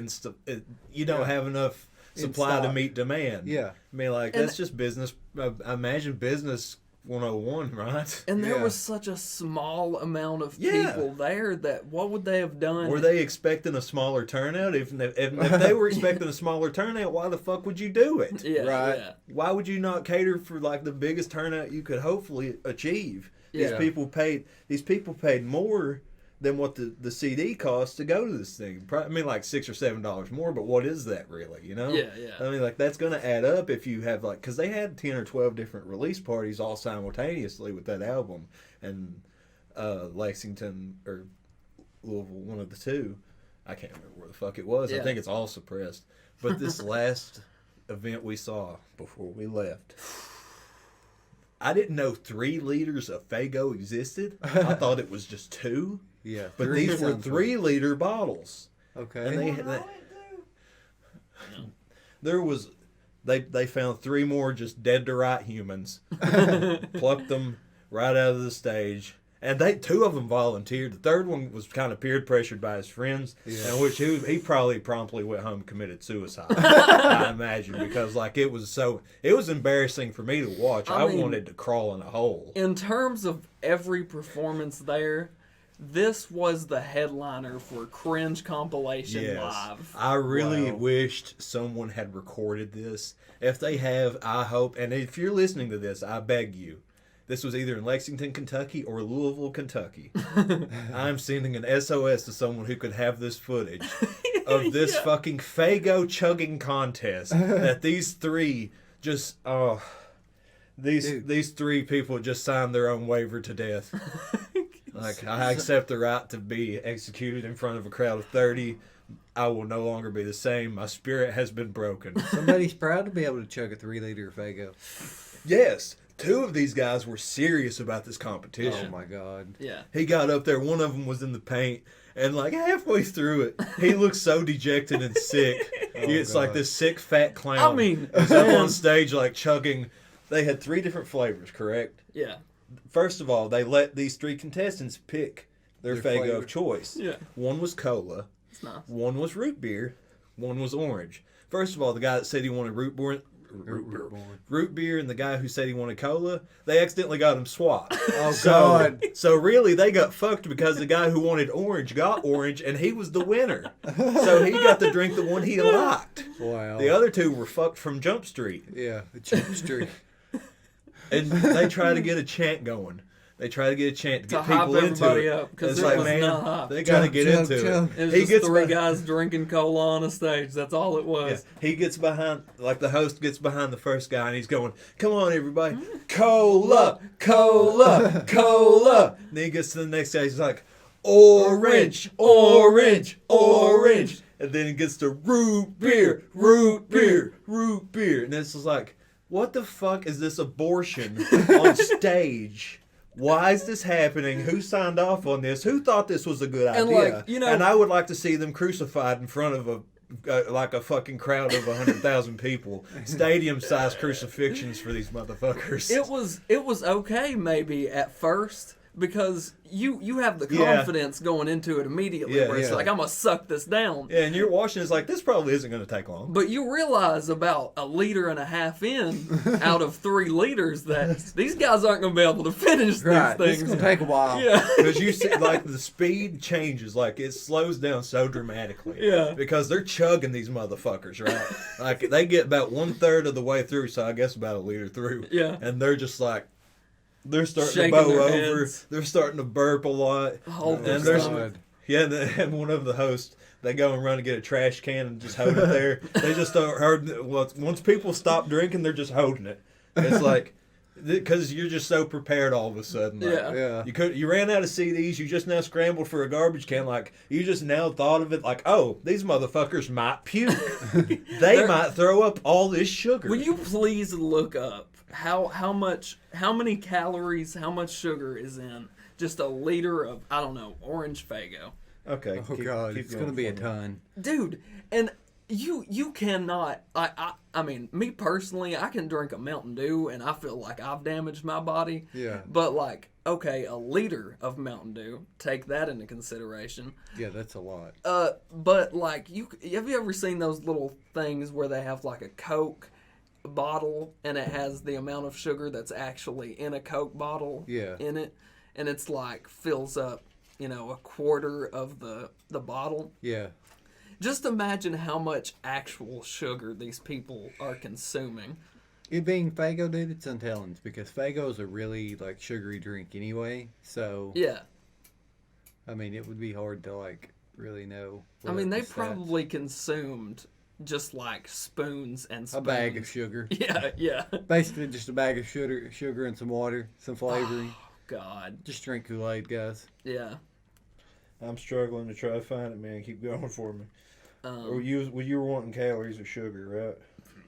you don't have enough supply to meet demand.
Yeah.
I mean, that's just business. I imagine business 101, right?
And there was such a small amount of people there that what would they have done?
Were they expecting a smaller turnout? If they were expecting a smaller turnout, why the fuck would you do it?
Yeah, right. Yeah.
Why would you not cater for the biggest turnout you could hopefully achieve?
Yeah.
These people paid more than what the CD cost to go to this thing. I mean, like $6 or $7 more, but what is that really? You know?
Yeah.
I mean, that's going to add up if you have because they had 10 or 12 different release parties all simultaneously with that album, and Lexington or Louisville, one of the two, I can't remember where the fuck it was. I think it's all suppressed. But this last event we saw before we left. I didn't know 3 liters of Faygo existed. I thought it was just 2.
Yeah.
But these were 3-liter bottles.
Okay.
And they found 3 more just dead to right humans. Plucked them right out of the stage. And 2 of them volunteered. The third one was kind of peer pressured by his friends, in which he probably promptly went home and committed suicide. I imagine, because it was embarrassing for me to watch. I mean, wanted to crawl in a hole.
In terms of every performance there, this was the headliner for Cringe Compilation Live.
I really wished someone had recorded this. If they have, I hope, and if you're listening to this, I beg you. This was either in Lexington, Kentucky or Louisville, Kentucky. I'm sending an SOS to someone who could have this footage of this fucking Faygo chugging contest that these 3 just, these 3 people just signed their own waiver to death. I accept the right to be executed in front of a crowd of 30. I will no longer be the same. My spirit has been broken.
Somebody's proud to be able to chug a 3-liter Faygo.
Yes. 2 of these guys were serious about this competition.
Oh my god.
Yeah.
He got up there, one of them was in the paint, and halfway through it, he looked so dejected and sick. It's like this sick fat clown.
I mean,
was up on stage chugging. They had 3 different flavors, correct?
Yeah.
First of all, they let these 3 contestants pick their Faygo
flavor
of choice.
Yeah.
One was cola.
That's nice.
One was root beer. One was orange. First of all, the guy that said he wanted root beer and the guy who said he wanted cola, they accidentally got him swapped.
Oh, God.
So really, they got fucked because the guy who wanted orange got orange, and he was the winner. So he got to drink the one he liked.
Wow.
The other 2 were fucked from Jump Street.
Yeah, Jump Street.
And they tried to get a chant going. They try to get a chant to get
hype
people into
everybody
it.
up, because
it's
it
like,
was
man,
not hype.
they got to get into it.
It was just three guys drinking cola on a stage. That's all it was.
Yeah. He gets behind, like the host gets behind the first guy, and he's going, "Come on, everybody, cola, cola, cola." Then he gets to the next guy. He's like, "Orange, orange, orange." And then he gets to root beer, root beer, root beer. And it's just like, what the fuck is this abortion on stage? Why is this happening? Who signed off on this? Who thought this was a good idea? And I would like to see them crucified in front of a fucking crowd of 100,000 people. Stadium-sized crucifixions for these motherfuckers.
It was okay maybe at first, because you have the confidence going into it immediately, where it's like, I'm going to suck this down.
Yeah, and you're watching, it's like, this probably isn't going to take long.
But you realize about 1.5 liters in, out of 3 liters, that these guys aren't going to be able to finish these things.
It's going to take a while.
Yeah.
Because you see, like, the speed changes, like, it slows down so dramatically.
Yeah.
Because they're chugging these motherfuckers, right? Like, they get about 1/3 of the way through, so I guess about 1 liter through.
Yeah.
And they're just like, they're starting
Shaking
to bow
their
over.
heads.
They're starting to burp a lot.
Oh,
and and one of the hosts, they go and run and get a trash can and just hold it there. They just start once people stop drinking, they're just holding it. It's like, because you're just so prepared all of a sudden. Like, you ran out of CDs. You just now scrambled for a garbage can. Like, you just now thought of it like, oh, these motherfuckers might puke. They might throw up all this sugar.
Will you please look up how many calories, how much sugar is in just 1 liter of, I don't know, orange Faygo?
Okay.
Oh God, it's going to be a ton,
dude. And you cannot. I mean, me personally, I can drink a Mountain Dew and I feel like I've damaged my body.
Yeah.
But like, okay, 1 liter of Mountain Dew, take that into consideration.
Yeah, that's a lot.
But like, have you ever seen those little things where they have like a Coke bottle and it has the amount of sugar that's actually in a Coke bottle in it, and it's like fills up, 1/4 of the bottle.
Yeah.
Just imagine how much actual sugar these people are consuming.
It being Faygo, dude, it's untelling, because Faygo is a really like sugary drink anyway. So
yeah,
I mean, it would be hard to like really know.
I mean, they probably consumed just like spoons and spoons.
A bag of sugar.
Yeah.
Basically, just a bag of sugar and some water, some flavoring.
Oh, God.
Just drink Kool-Aid, guys.
Yeah.
I'm struggling to try to find it, man. Keep going for me. You were wanting calories or sugar, right?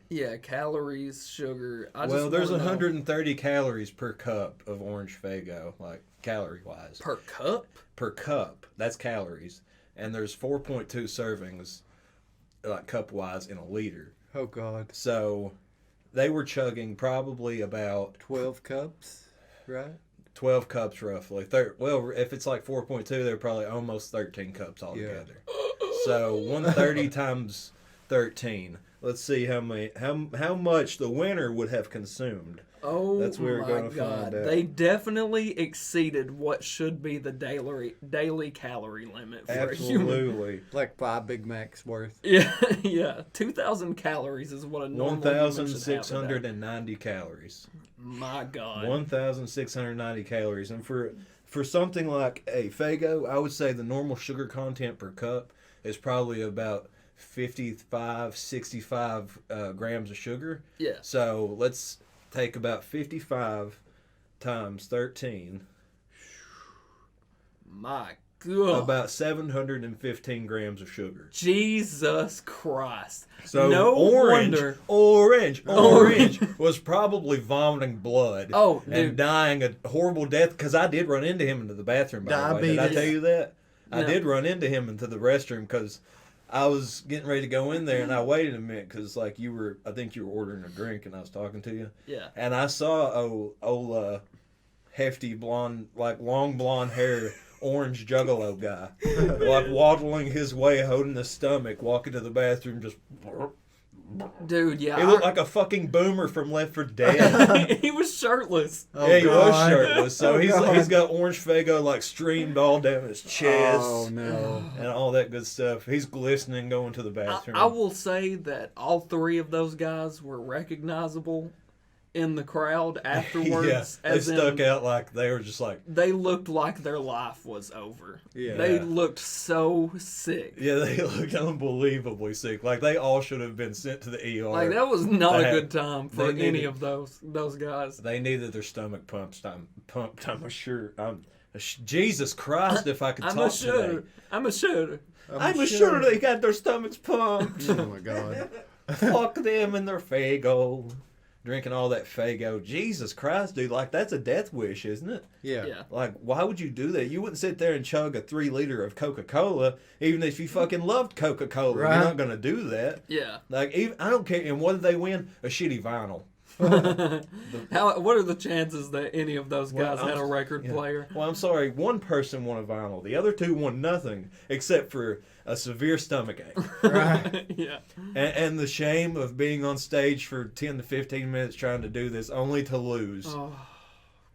Yeah, calories, sugar.
There's 130 calories per cup of orange Faygo, like calorie-wise.
Per cup?
Per cup. That's calories. And there's 4.2 servings, like cup-wise, in 1 liter.
Oh, God.
So they were chugging probably about
12 cups, right?
12 cups roughly. If it's like 4.2, they're probably almost 13 cups altogether. Yeah. So 130 times 13. Let's see how much the winner would have consumed.
Oh,
that's where we're going to find out.
They definitely exceeded what should be the daily calorie limit for a human.
Absolutely.
Like 5 Big Macs worth.
Yeah. 2,000 calories is what a normal
1,690 calories.
My God.
1,690 calories. And for something like a Faygo, I would say the normal sugar content per cup is probably about 55, 65 grams of sugar.
Yeah.
So let's take about 55 times 13.
My God.
About 715 grams of sugar.
Jesus Christ.
So
no wonder.
Orange was probably vomiting blood and dying a horrible death, because I did run into him into the bathroom, by the way. Did I tell you that? No. I did run into him into the restroom because I was getting ready to go in there, and I waited a minute because, like, I think you were ordering a drink, and I was talking to you.
Yeah.
And I saw a hefty blonde, like long blonde hair, orange juggalo guy, like waddling his way, holding his stomach, walking to the bathroom, just.
Dude, yeah.
He looked like a fucking boomer from Left 4 Dead.
He was shirtless.
He was shirtless. So he's got orange Faygo like streamed all down his chest.
Oh no!
And all that good stuff. He's glistening going to the bathroom.
I will say that all 3 of those guys were recognizable in the crowd afterwards.
Yeah, they stuck out like they were just like...
They looked like their life was over.
Yeah.
They looked so sick.
Yeah, they looked unbelievably sick. Like, they all should have been sent to the ER.
Like, that was not a good time for any of those guys.
They needed their stomach pumped. I'm sure. Jesus Christ, if I could talk today.
I'm sure
they got their stomachs pumped.
Oh, my God.
Fuck them and their Faygo. Drinking all that Faygo. Jesus Christ, dude. Like, that's a death wish, isn't it?
Yeah.
Like, why would you do that? You wouldn't sit there and chug a 3-liter of Coca-Cola, even if you fucking loved Coca-Cola. Right. You're not going to do that.
Yeah.
Like, I don't care. And what did they win? A shitty vinyl.
What are the chances that any of those guys had a record player?
Well, I'm sorry. One person won a vinyl. The other two won nothing except for a severe stomachache.
Right.
Yeah.
And the shame of being on stage for 10 to 15 minutes trying to do this only to lose.
Oh,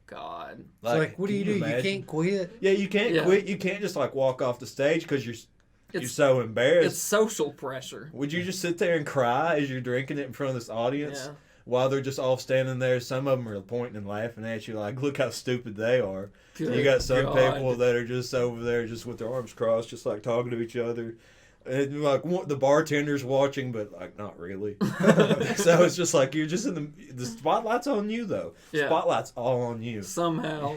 God.
Like what do you do? You can't quit?
Yeah, you can't quit. You can't just like walk off the stage because you're so embarrassed.
It's social pressure.
Would you just sit there and cry as you're drinking it in front of this audience? Yeah. While they're just all standing there, some of them are pointing and laughing at you like, look how stupid they are. You got some people that are just over there just with their arms crossed, just like talking to each other. And like the bartender's watching, but like not really. So it's just like you're just in the spotlight's on you though. Yeah. Spotlight's all on you.
Somehow.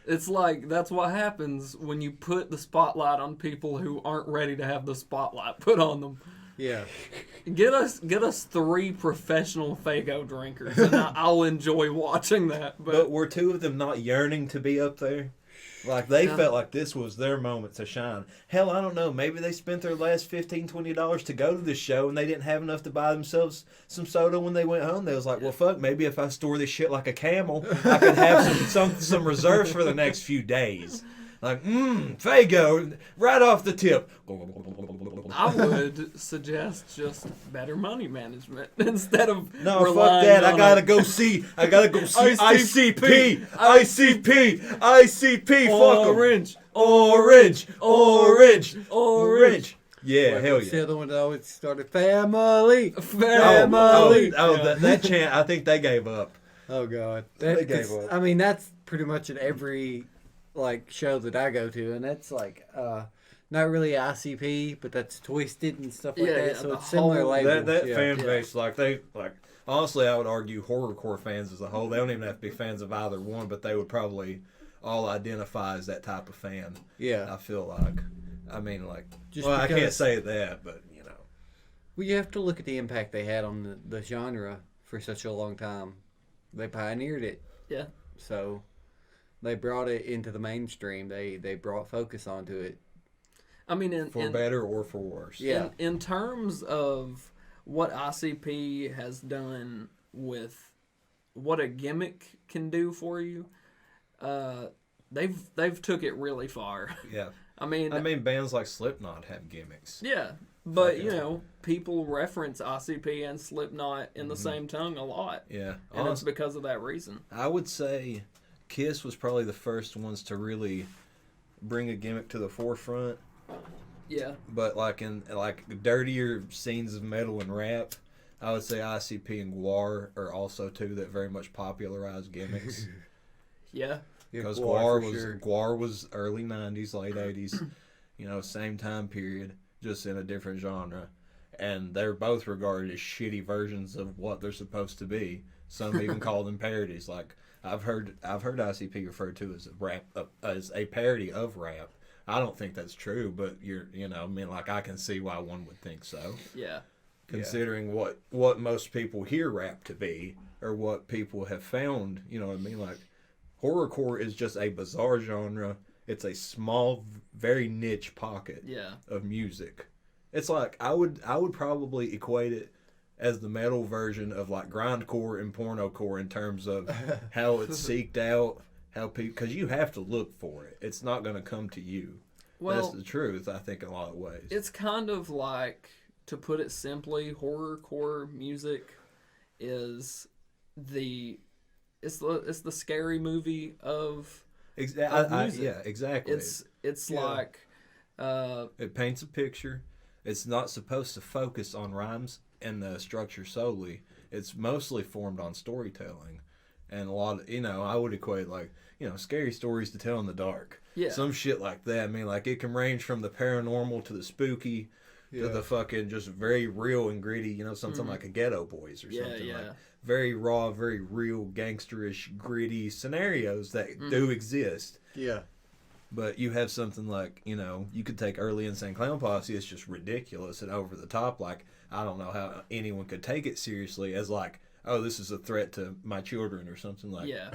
It's like that's what happens when you put the spotlight on people who aren't ready to have the spotlight put on them.
Yeah.
Get us 3 professional Faygo drinkers, and I'll enjoy watching that.
But were 2 of them not yearning to be up there? Like, they felt like this was their moment to shine. Hell, I don't know. Maybe they spent their last $15, $20 to go to this show, and they didn't have enough to buy themselves some soda when they went home. They was like, well, fuck, maybe if I store this shit like a camel, I could have some reserves for the next few days. Like, Faygo, right off the tip.
I would suggest just better money management instead of
no, fuck that. I gotta go see ICP. Orange. Yeah, hell yeah.
The other one that always started family.
That chant, I think they gave up.
Oh, God.
They gave up.
I mean, that's pretty much in every show that I go to, and that's not really ICP, but that's Twisted and stuff like that. So it's similar labels.
That fan base, honestly, I would argue horrorcore fans as a whole. They don't even have to be fans of either one, but they would probably all identify as that type of fan.
Yeah,
I feel like. I mean, I can't say that, but you know.
Well, you have to look at the impact they had on the genre for such a long time. They pioneered it.
Yeah.
So they brought it into the mainstream. They brought focus onto it.
I mean,
for better or for worse.
Yeah.
In terms of what ICP has done with what a gimmick can do for you, they've took it really far.
Yeah.
I mean,
bands like Slipknot have gimmicks.
Yeah, but people reference ICP and Slipknot in the same tongue a lot.
Yeah,
and it's because of that reason.
I would say Kiss was probably the first ones to really bring a gimmick to the forefront.
Yeah.
But in dirtier scenes of metal and rap, I would say ICP and Gwar are also 2 that very much popularized gimmicks.
Yeah.
Because Gwar was early 90s, late 80s, same time period, just in a different genre. And they're both regarded as shitty versions of what they're supposed to be. Some even call them parodies. Like I've heard ICP referred to as as a parody of rap. I don't think that's true, but I can see why one would think so.
Yeah.
Considering what most people hear rap to be, or what people have found, horrorcore is just a bizarre genre. It's a small, very niche pocket of music. It's like I would probably equate it as the metal version of grindcore and pornocore in terms of how it's seeked out. Because you have to look for it. It's not going to come to you. Well, that's the truth, I think, in a lot of ways.
It's kind of like, to put it simply, horrorcore music is the scary movie of music.
Yeah, exactly.
It's like...
it paints a picture. It's not supposed to focus on rhymes and the structure solely. it's mostly formed on storytelling. And a lot of, I would equate like, scary stories to tell in the dark.
Yeah.
Some shit like that. I mean, like, it can range from the paranormal to the spooky to the fucking just very real and gritty, something like a Ghetto Boys or something. Like very raw, very real, gangsterish, gritty scenarios that do exist.
Yeah.
But you have something like, you could take early Insane Clown Posse. It's just ridiculous and over the top. Like, I don't know how anyone could take it seriously as like, oh, this is a threat to my children or something like.
Yeah.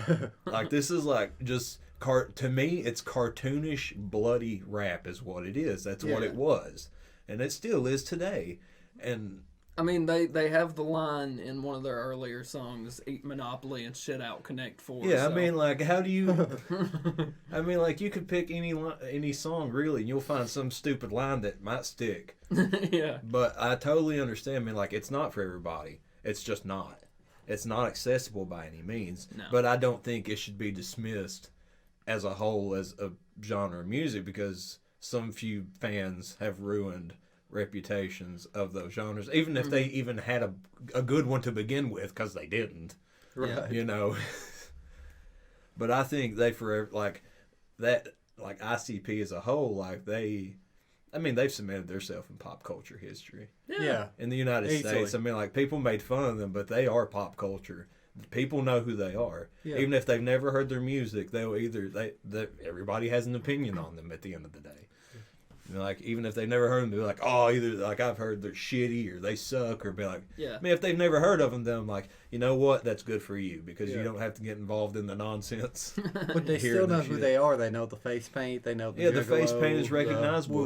Like, this is like just to me, it's cartoonish, bloody rap is what it is. That's what it was, and it still is today. And
I mean, they have the line in one of their earlier songs, "Eat Monopoly and shit out Connect 4."
Yeah, so. I mean, like, how do you? I mean, like, you could pick any song really, and you'll find some stupid line that might stick.
Yeah.
But I totally understand. I mean, like, it's not for everybody. It's just not. It's not accessible by any means.
No.
But I don't think it should be dismissed as a whole as a genre of music, because some few fans have ruined reputations of those genres, even if they even had a good one to begin with, because they didn't.
Right.
But I think they forever, like, that, like, ICP as a whole, like, they've cemented themselves in pop culture history.
Yeah.
In the United States, I mean, like, people made fun of them, but they are pop culture. People know who they are. Yeah. Even if they've never heard their music, they'll everybody has an opinion on them at the end of the day. Like, even if they've never heard them, they'll be like, oh, either like I've heard they're shitty or they suck, or be like, I mean, if they've never heard of them, then I'm like, you know what, that's good for you, because you don't have to get involved in the nonsense.
But they still know who they are. They know the face paint. They know the
the face paint is recognizable.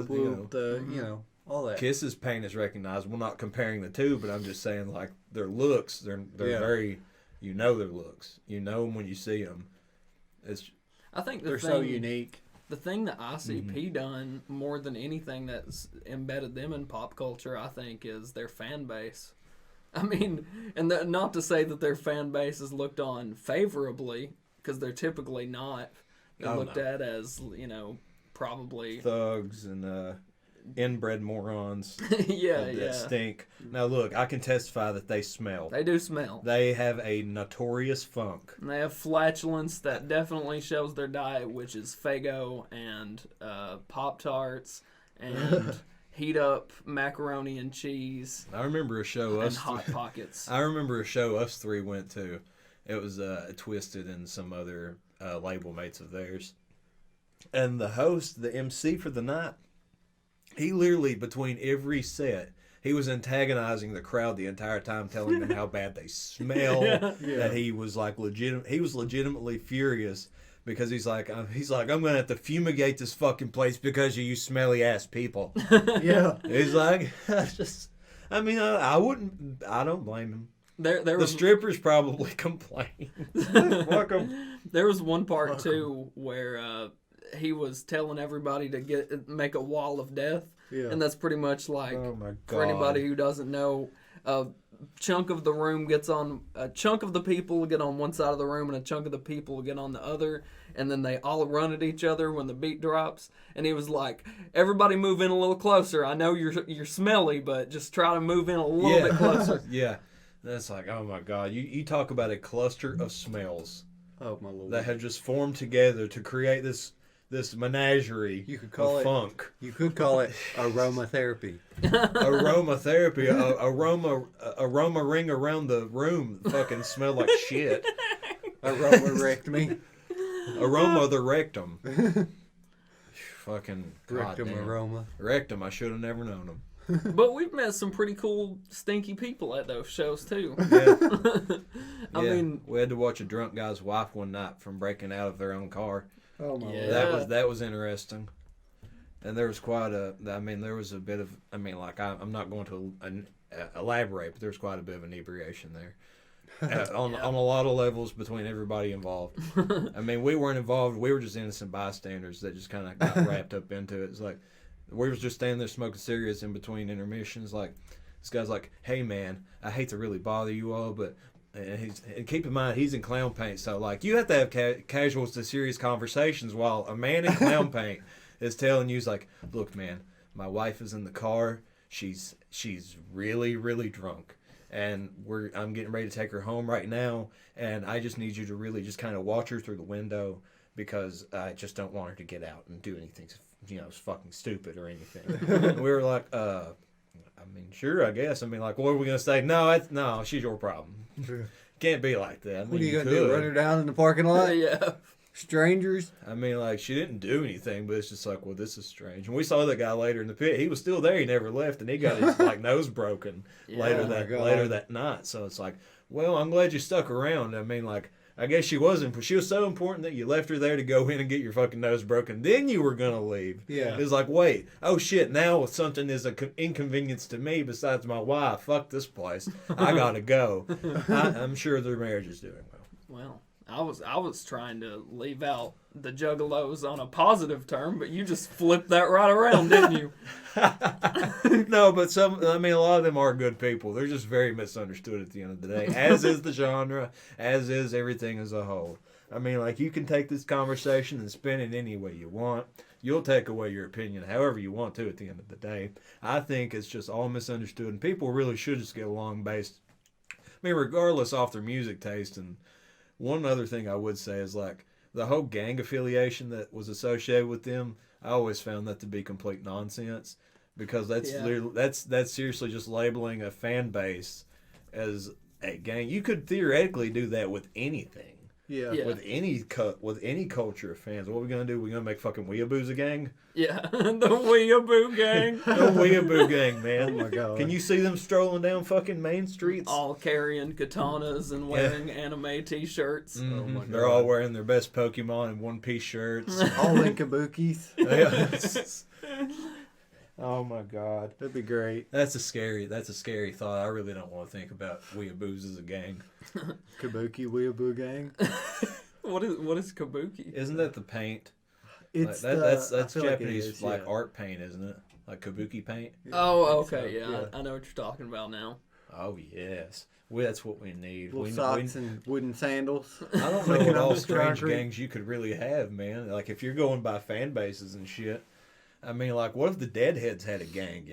All that.
Kiss's paint is recognizable. Not comparing the two, but I'm just saying, like, their looks, they're very, their looks. You know them when you see them.
I think
they're so unique.
The thing that ICP done more than anything that's embedded them in pop culture, I think, is their fan base. I mean, and not to say that their fan base is looked on favorably, because they're typically not. They're looked at as, probably
thugs and inbred morons.
that
stink. Now look, I can testify that they smell.
They do smell.
They have a notorious funk.
And they have flatulence that definitely shows their diet, which is Faygo and Pop-Tarts and heat up macaroni and cheese.
I remember a show
and Hot Pockets.
I remember a show us three went to. It was Twisted and some other label mates of theirs. And the host, the MC for the night, he literally, between every set, he was antagonizing the crowd the entire time, telling them how bad they smell. That he was like he was legitimately furious, because he's like, I'm gonna have to fumigate this fucking place because of you smelly ass people. He's like, I don't blame him. The strippers probably complain. Fuck them.
There was one part too where he was telling everybody to make a wall of death, and that's pretty much like, for anybody who doesn't know, a chunk of the people get on one side of the room, and a chunk of the people get on the other, and then they all run at each other when the beat drops. And he was like, everybody move in a little closer. I know you're smelly, but just try to move in a little bit closer.
That's like, oh my God, you talk about a cluster of smells that have just formed together to create this menagerie.
You could call it
funk.
You could call it aromatherapy.
Aromatherapy. Aroma ring around the room. Fucking smell like shit.
Aromarectomy.
Aroma the rectum. Fucking
rectum aroma.
Rectum. I should have never known them.
But we've met some pretty cool stinky people at those shows too. I mean,
we had to watch a drunk guy's wife one night from breaking out of their own car.
Oh my Lord.
That was interesting. And there was there was a bit of, I'm not going to elaborate, but there's quite a bit of inebriation there. On a lot of levels between everybody involved. I mean, we weren't involved. We were just innocent bystanders that just kind of got wrapped up into it. It's like, we was just standing there smoking cigarettes in between intermissions. Like, this guy's like, hey man, I hate to really bother you all, but and keep in mind, he's in clown paint, so like, you have to have casual to serious conversations while a man in clown paint is telling you, he's like, look man, my wife is in the car, she's really, really drunk, and I'm getting ready to take her home right now, and I just need you to really just kind of watch her through the window because I just don't want her to get out and do anything, fucking stupid or anything. We were like, I mean, sure, I guess. I mean, like, what are we gonna say? No, she's your problem. Can't be like that. I mean,
what are you gonna do? Run her down in the parking lot?
Yeah.
Strangers?
I mean, like, she didn't do anything, but it's just like, well, this is strange. And we saw that guy later in the pit. He was still there. He never left, and he got his like nose broken later that night. So it's like, well, I'm glad you stuck around. I mean, like, I guess she was so important that you left her there to go in and get your fucking nose broken. Then you were gonna leave.
Yeah.
It was like, wait, oh shit, now something is an inconvenience to me besides my wife. Fuck this place. I gotta go. I'm sure their marriage is doing well.
Well, I was trying to leave out the juggalos on a positive term, but you just flipped that right around, didn't you?
No, but a lot of them are good people. They're just very misunderstood at the end of the day, as is the genre, as is everything as a whole. I mean, like, you can take this conversation and spin it any way you want. You'll take away your opinion however you want to at the end of the day. I think it's just all misunderstood, and people really should just get along based, regardless off their music taste. And one other thing I would say is, like, the whole gang affiliation that was associated with them, I always found that to be complete nonsense, because that's seriously just labeling a fan base as a gang. You could theoretically do that with anything.
Yeah.
With any culture of fans. What are we gonna do? We're gonna make fucking weeaboos a gang?
Yeah, the weeaboo gang.
The weeaboo gang, man.
Oh my god.
Can you see them strolling down fucking main streets?
All carrying katanas and wearing anime t-shirts.
Mm-hmm.
Oh my god.
They're all wearing their best Pokemon and one-piece shirts.
All in kabukis.
Oh my god.
That'd be great.
That's a scary thought. I really don't want to think about weeaboos as a gang.
Kabuki weeaboo gang.
What is kabuki?
Isn't that the paint?
It's
that's
like
Japanese art paint, isn't it? Like kabuki paint.
Oh, okay, yeah. I know what you're talking about now.
Oh yes, that's what we need.
Little socks and wooden sandals.
I don't know what all strange gangs you could really have, man. Like, if you're going by fan bases and shit. I mean, like, what if the Deadheads had a gang,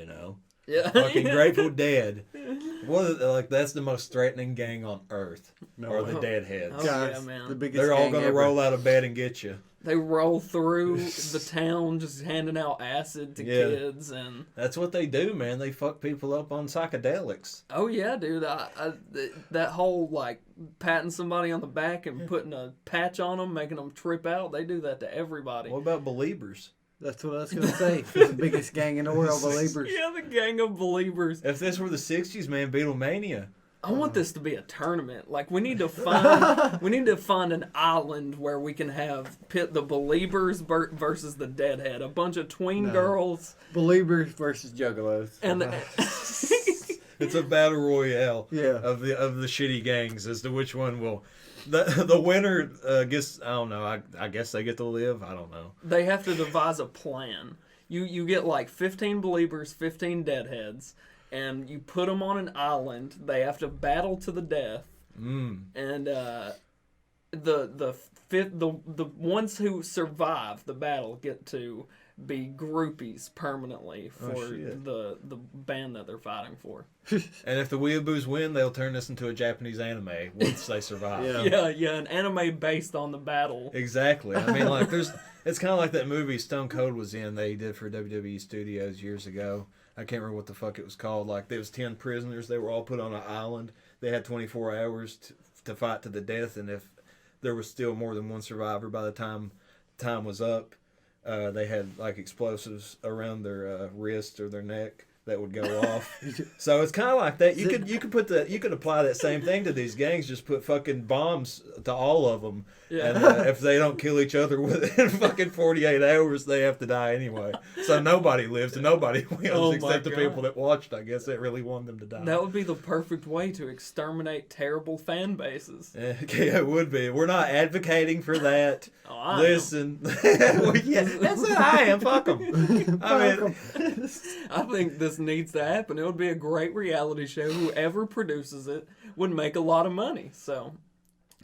Yeah.
Fucking Grateful Dead. That's the most threatening gang on earth. Or the Deadheads.
Oh,
Guys,
yeah, man.
The biggest
They're all
going
to roll out of bed and get you.
They roll through the town just handing out acid to kids. And
that's what they do, man. They fuck people up on psychedelics.
Oh, yeah, dude. That whole, like, patting somebody on the back and putting a patch on them, making them trip out, they do that to everybody.
What about Believers?
That's what I was going to say. The biggest gang in the world, Believers.
Yeah, the gang of Believers.
If this were the 60s, man, Beatlemania.
I want this to be a tournament. Like, we need to find an island where we can pit the Believers versus the Deadhead. A bunch of tween girls.
Believers versus juggalos.
And
it's a battle royale of the shitty gangs as to which one will... The winner, I don't know. I guess they get to live. I don't know.
They have to devise a plan. You get like 15 Believers, 15 Deadheads, and you put them on an island. They have to battle to the death. And the ones who survive the battle get to be groupies permanently for the band that they're fighting for.
And if the weeaboos win, they'll turn this into a Japanese anime once they survive.
Yeah, an anime based on the battle.
Exactly. I mean, like, it's kind of like that movie Stone Cold was in. They did for WWE Studios years ago. I can't remember what the fuck it was called. Like, there was 10 prisoners. They were all put on an island. They had 24 hours to fight to the death, and if there was still more than one survivor by the time was up, they had like explosives around their wrist or their neck that would go off. So it's kind of like that. You could apply that same thing to these gangs. Just put fucking bombs to all of them, and if they don't kill each other within fucking 48 hours, they have to die anyway. So nobody lives and nobody wins except the people that watched. I guess that really wanted them to die.
That would be the perfect way to exterminate terrible fan bases.
Yeah, it would be. We're not advocating for that. Listen, that's what I am. Fuck them.
I think this needs to happen. It would be a great reality show. Whoever produces it would make a lot of money. So,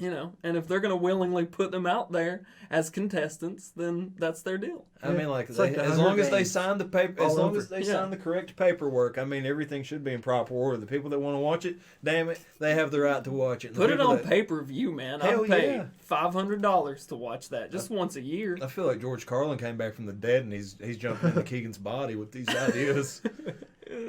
You know, and if they're going to willingly put them out there as contestants, then that's their deal.
I mean, like, as long as they sign the paper, as long as they sign the correct paperwork, I mean, everything should be in proper order. The people that want to watch it, damn it, they have the right to watch it.
Put it on pay-per-view, man. I'll pay $500 to watch that just once a year.
I feel like George Carlin came back from the dead, and he's jumping into Keegan's body with these ideas.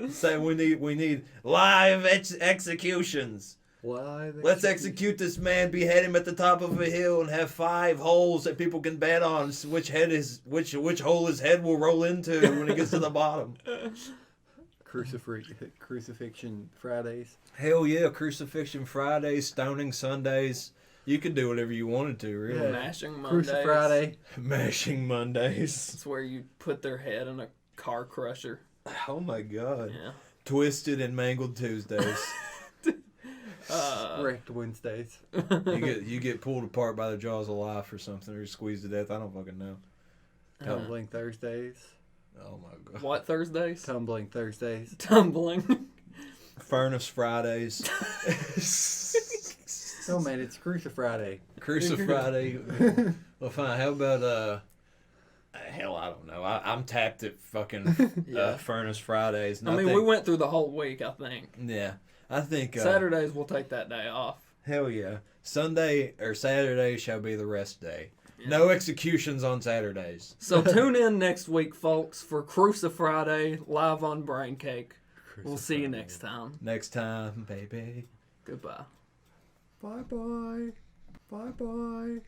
Saying we need live executions. Let's execute this man, behead him at the top of a hill, and have 5 holes that people can bet on which hole his head will roll into when he gets to the bottom.
Crucifixion Fridays.
Hell yeah, Crucifixion Fridays, Stoning Sundays. You could do whatever you wanted to, really.
Yeah. Mashing Mondays.
Friday.
Mashing Mondays.
It's where you put their head in a car crusher.
Oh my God.
Yeah.
Twisted and Mangled Tuesdays.
Wrecked Wednesdays.
You get pulled apart by the jaws of life or something, or squeezed to death. I don't fucking know.
Tumbling Thursdays.
Oh my God.
What Thursdays?
Tumbling Thursdays.
Tumbling.
Furnace Fridays.
Oh man, it's Cruci Friday.
Cruci Friday. Well, fine. How about hell, I don't know. I'm tapped at fucking Furnace Fridays.
I mean, we went through the whole week, I think.
Yeah. I think
Saturdays we'll take that day off.
Hell yeah. Sunday or Saturday shall be the rest day. Yeah. No executions on Saturdays.
So tune in next week, folks, for Cruci Friday live on Braincake. We'll see you next time.
Next time, baby.
Goodbye.
Bye bye. Bye bye.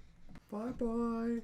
Bye bye.